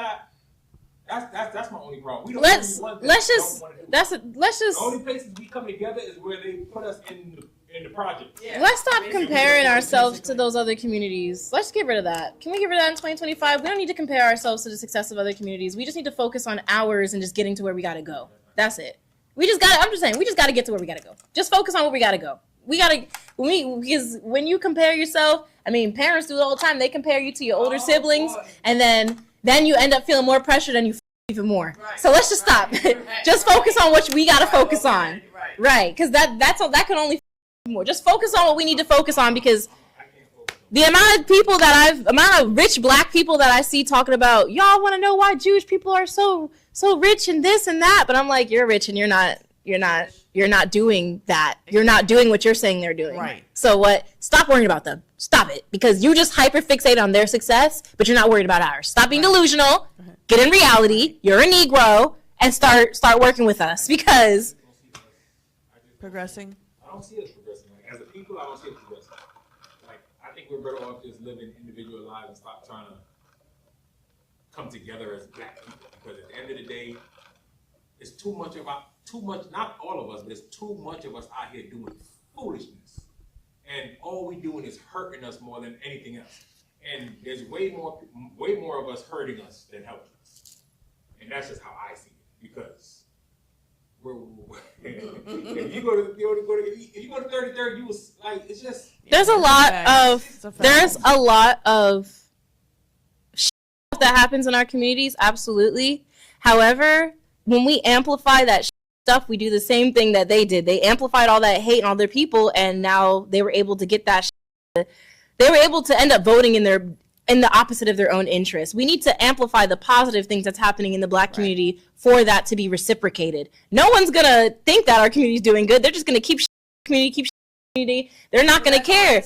that's my only problem. We the only ones that don't want to do it. The only places we come together is where they put us in the project. Let's stop comparing ourselves to those other communities. Let's get rid of that. Can we get rid of that in 2025? We don't need to compare ourselves to the success of other communities. We just need to focus on ours and just getting to where we gotta go. That's it. We just gotta get to where we gotta go. Just focus on where we gotta go. Because when you compare yourself, I mean, parents do it all the time. They compare you to your older siblings, and then you end up feeling more pressure than you even more. So let's just stop. Just focus on what we gotta focus on. Right, because that can only more. Just focus on what we need to focus on, because the amount of rich black people that I see talking about, y'all want to know why Jewish people are so rich and this and that, but I'm like, you're rich and you're not doing that. You're not doing what you're saying they're doing. Right. So what? Stop worrying about them. Stop it, because you just hyper fixate on their success, but you're not worried about ours. Stop being delusional. Get in reality. You're a Negro, and start working with us, because Progressing. I don't see us progressing. Like, as a people, I don't see us progressing. Like, I think we're better off just living individual lives and stop trying to come together as black people. Because at the end of the day, it's too much, not all of us, but there's too much of us out here doing foolishness. And all we doing is hurting us more than anything else. And there's way more of us hurting us than helping us. And that's just how I see it. Because if you go to 33rd, you was like, it's just there's a lot of shit that happens in our communities, absolutely. However, when we amplify that stuff, we do the same thing that they did. They amplified all that hate on other people, and now they were able to get that shit. They were able to end up voting in the opposite of their own interests. We need to amplify the positive things that's happening in the black community for that to be reciprocated. No one's gonna think that our community is doing good. They're just gonna keep community. They're not gonna care.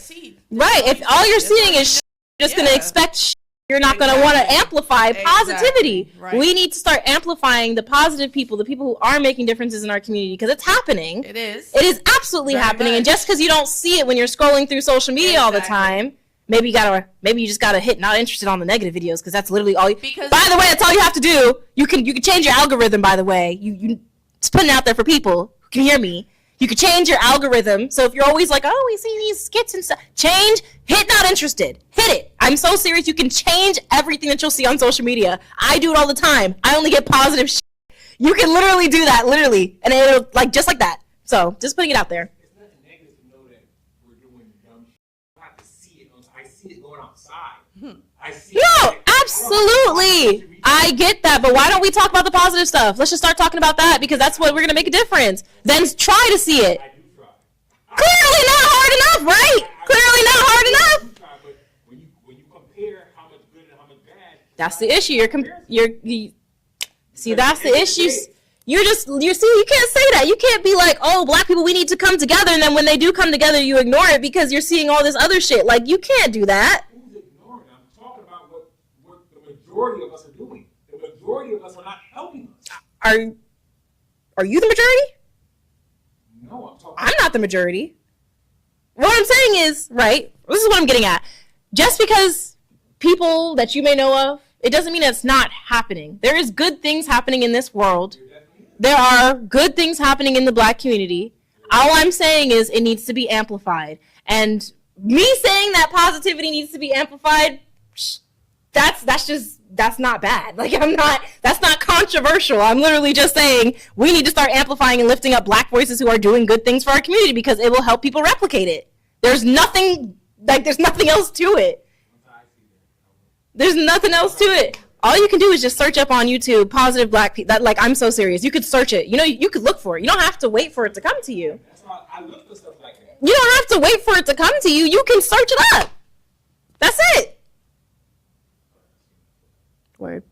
Right? If all you're seeing is you're just gonna expect you're not gonna want to amplify positivity. Right. We need to start amplifying the positive people, the people who are making differences in our community, because it's happening. It is. It is absolutely happening. And just because you don't see it when you're scrolling through social media all the time, maybe you just gotta hit not interested on the negative videos, because that's literally all. By the way, that's all you have to do. You can change your algorithm. By the way, you just putting it out there for people who can hear me. You can change your algorithm. So if you're always like, oh, we see these skits and stuff, hit not interested. Hit it. I'm so serious. You can change everything that you'll see on social media. I do it all the time. I only get positive shit. You can literally do that, literally, and it'll just like that. So just putting it out there. It's nothing negative to know that we're doing dumb shit. I have to see it. I see it going outside. I see No, absolutely. I get that, but why don't we talk about the positive stuff? Let's just start talking about that, because that's what we're going to make a difference. Then try to see it. I do try. Clearly not hard enough, right? Clearly not hard enough. But when you compare how much good and how much bad, That's the issue. That's the issue. You can't say that. You can't be like, oh, black people, we need to come together, and then when they do come together, you ignore it because you're seeing all this other shit. Like, you can't do that. who's ignoring it? I'm talking about what the majority of us are doing. The majority of us are not helping us. Are you the majority? No, I'm talking. I'm not the majority. What I'm saying is, right, this is what I'm getting at. Just because people that you may know of, it doesn't mean it's not happening. There is good things happening in this world. There are good things happening in the black community. All I'm saying is it needs to be amplified. And me saying that positivity needs to be amplified, that's not bad. Like, that's not controversial. I'm literally just saying we need to start amplifying and lifting up black voices who are doing good things for our community, because it will help people replicate it. There's nothing else to it. There's nothing else to it. All you can do is just search up on YouTube positive black people. I'm so serious. You could search it. You could look for it. You don't have to wait for it to come to you. That's why I look for stuff like that. You don't have to wait for it to come to you. You can search it up. That's it. Word.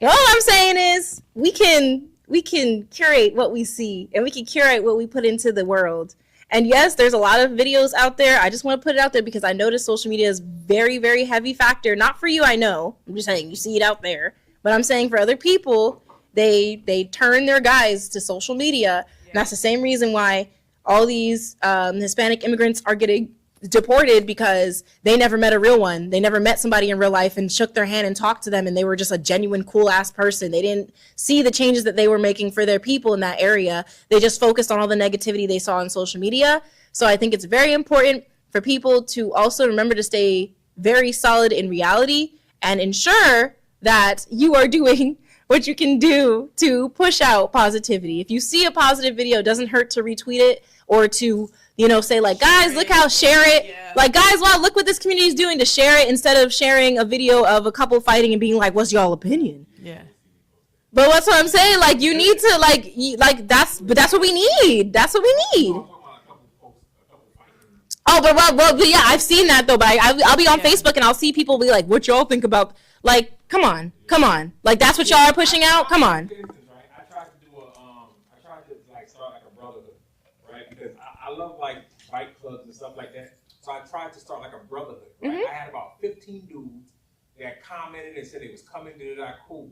All I'm saying is we can curate what we see and we can curate what we put into the world. And yes, there's a lot of videos out there. I just want to put it out there because I notice social media is very, very heavy factor. Not for you, I know. I'm just saying you see it out there. But I'm saying for other people, they turn their guys to social media. And that's the same reason why all these Hispanic immigrants are getting deported, because they never met a real one. They never met somebody in real life and shook their hand and talked to them, and they were just a genuine cool ass person. They didn't see the changes that they were making for their people in that area. They just focused on all the negativity they saw on social media. So I think it's very important for people to also remember to stay very solid in reality and ensure that you are doing what you can do to push out positivity. If you see a positive video, it doesn't hurt to retweet it or to, say like, guys, look how, share it. Yeah. Like, guys, wow, look what this community is doing, to share it instead of sharing a video of a couple fighting and being like, what's y'all opinion? Yeah. But what's what I'm saying? Like, you need to that's what we need. That's what we need. Oh, but yeah, I've seen that though. But I'll be on Facebook and I'll see people be like, what y'all think about, like, come on. Like, that's what y'all are pushing out? Come on. I love like bike clubs and stuff like that. So I tried to start like a brotherhood. Right? Mm-hmm. I had about 15 dudes that commented and said they was coming to that cool.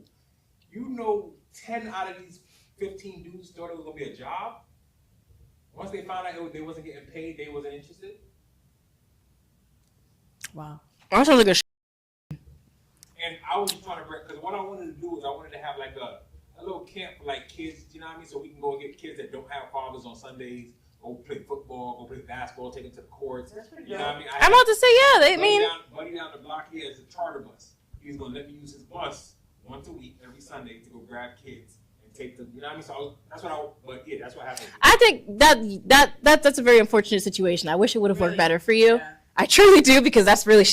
10 out of these 15 dudes thought it was gonna be a job. Once they found out they wasn't getting paid, they wasn't interested. Wow. That sounds like a And I was trying to, because what I wanted to do is I wanted to have like a little camp for like kids, you know what I mean? So we can go get kids that don't have fathers on Sundays. Go play football, go play basketball, take them to the courts. You know what I mean? I'm about to say, yeah. Buddy down the block here is a charter bus. He's going to let me use his bus once a week, every Sunday, to go grab kids and take them. You know what I mean? So that's what happened. I think that's a very unfortunate situation. I wish it would have worked better for you. Yeah. I truly do, because that's really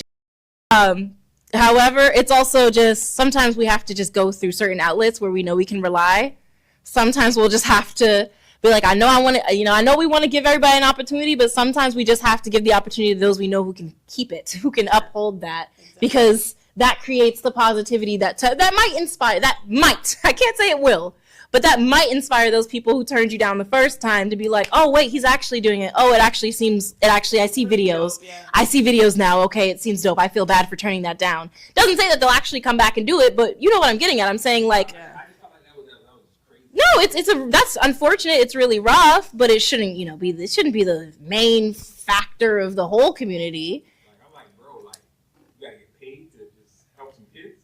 however, it's also just, sometimes we have to just go through certain outlets where we know we can rely. Sometimes we'll just have to be like, I know we want to give everybody an opportunity, but sometimes we just have to give the opportunity to those we know who can keep it, who can uphold that, because that creates the positivity that might inspire, I can't say it will, but that might inspire those people who turned you down the first time to be like, oh wait, he's actually doing it. Oh, I see videos. Yeah. I see videos now. Okay, it seems dope. I feel bad for turning that down. Doesn't say that they'll actually come back and do it, but you know what I'm getting at. I'm saying like, no, that's unfortunate. It's really rough, but it shouldn't, be the main factor of the whole community. I'm like, bro, you gotta get paid to just help some kids.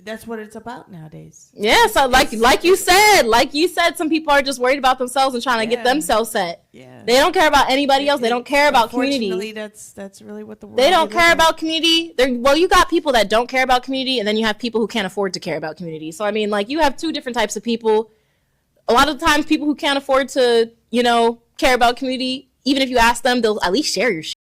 That's what it's about nowadays. Yeah, so like you said, some people are just worried about themselves and trying to get themselves set. Yeah. They don't care about anybody else. They don't care about community. Unfortunately, that's really what the world. They don't care about community. You got people that don't care about community, and then you have people who can't afford to care about community. So I mean, like, you have two different types of people. A lot of the times, people who can't afford to, care about community, even if you ask them, they'll at least share your shit.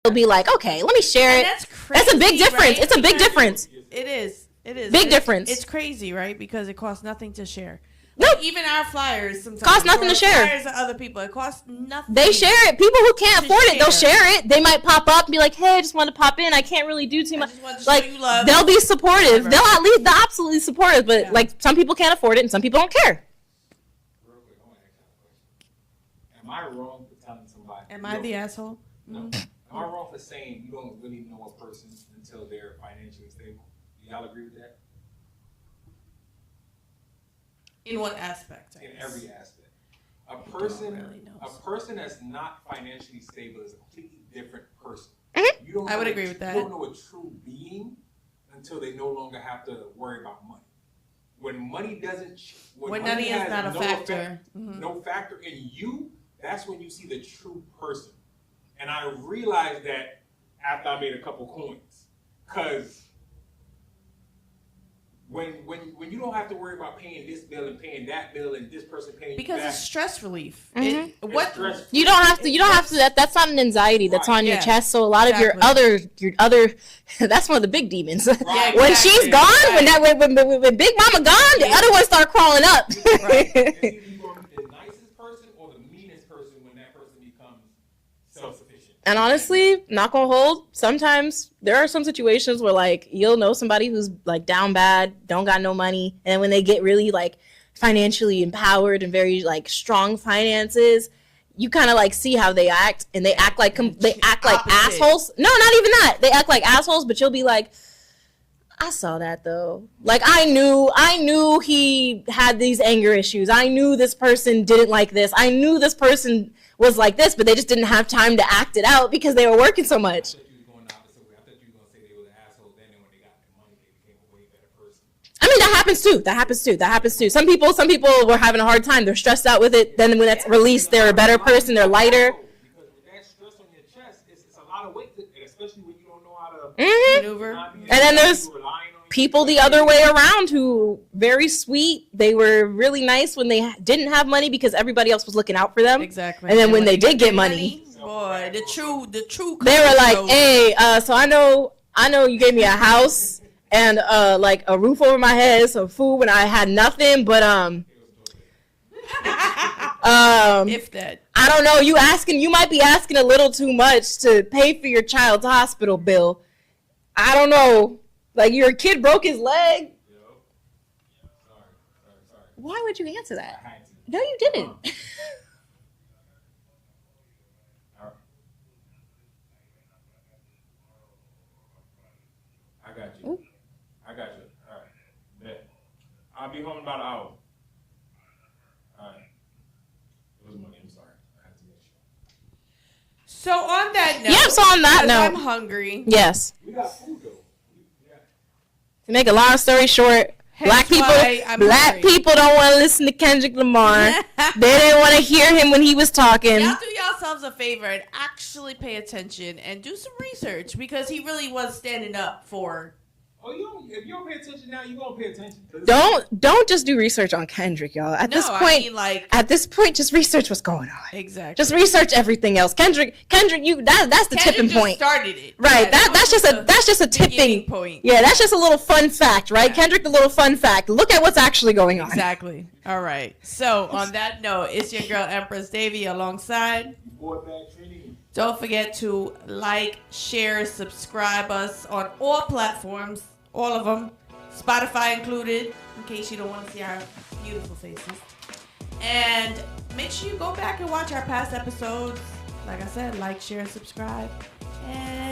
They'll be like, okay, let me share it. That's crazy. That's a big difference. Right? It's a big difference. It is. Big difference. It's crazy, right? Because it costs nothing to share. Nope. Like, even our flyers sometimes cost nothing to share. Flyers to other people, it costs nothing. They share it. People who can't afford it, they'll share it. They might pop up and be like, "Hey, I just wanted to pop in. I can't really do too much." Like, they'll be supportive. Whatever. They're absolutely supportive. But like, some people can't afford it, and some people don't care. Am I wrong for telling somebody? Am I the asshole? No. Am I wrong for saying you don't really know a person until they're financially stable? Do y'all agree with that? In what aspect? In every aspect. A person that's not financially stable is a completely different person. Mm-hmm. I would agree with that. You don't know a true being until they no longer have to worry about money. When money doesn't, when money is not a factor, no factor in you, that's when you see the true person. And I realized that after I made a couple coins, because when you don't have to worry about paying this bill and paying that bill and this person paying because you back, it's stress relief. Mm-hmm. You don't have to. That's not an anxiety that's on your chest. So a lot of your other that's one of the big demons. Right. When she's gone, when Big Mama gone, the other ones start crawling up. Right. The nicest person or the meanest person when that person becomes self-sufficient. And honestly, not gonna hold. Sometimes there are some situations where like you'll know somebody who's like down bad, don't got no money, and when they get really like financially empowered and very like strong finances, you kind of like see how they act, and they act like assholes. No, not even that. They act like assholes, but you'll be like, I saw that though. Like I knew he had these anger issues. I knew this person didn't like this. I knew this person was like this, but they just didn't have time to act it out because they were working so much. I thought you was going the opposite way. I thought you were going to say they were the asshole. Then when they got their money, they became a way better person. I mean, that happens too. Some people were having a hard time. They're stressed out with it. Then when that's released, they're a better person. They're lighter. Because with that stress on your chest, it's a lot of weight, especially when you don't know how to Maneuver. And then there's people the other way around who very sweet. They were really nice when they didn't have money because everybody else was looking out for them. Exactly. And then when they did get money, boy, the true. they were like, "Hey, so I know you gave me a house and like a roof over my head, some food when I had nothing, but if that. I don't know. You might be asking a little too much to pay for your child's hospital bill. I don't know. Like your kid broke his leg. Sorry. Why would you answer that? I had to. No, you didn't. I got you. Ooh. All right. Bet. I'll be home in about an hour. All right. It was money. I'm sorry. I had to make sure. So on that note. Yeah, so on that 'cause note. I'm hungry. Yes. We got food though. To make a long story short, black why I'm hungry. people don't want to listen to Kendrick Lamar. They didn't want to hear him when he was talking. Y'all do yourselves a favor and actually pay attention and do some research because he really was standing up for. Oh, if you don't pay attention now, you gonna pay attention. Don't just do research on Kendrick, y'all. At this point, just research what's going on. Exactly. Just research everything else. Kendrick, that's the Kendrick tipping just point. started it. Right. Yeah, That's just a tipping beginning point. Yeah, that's just a little fun fact, right? Yeah. Kendrick, the little fun fact. Look at what's actually going on. Exactly. All right. So on that note, it's your girl Empress Davy alongside. Boy, bad Trinity. Don't forget to like, share, subscribe us on all platforms, all of them, Spotify included, in case you don't want to see our beautiful faces. And make sure you go back and watch our past episodes. Like I said, like, share, and subscribe. And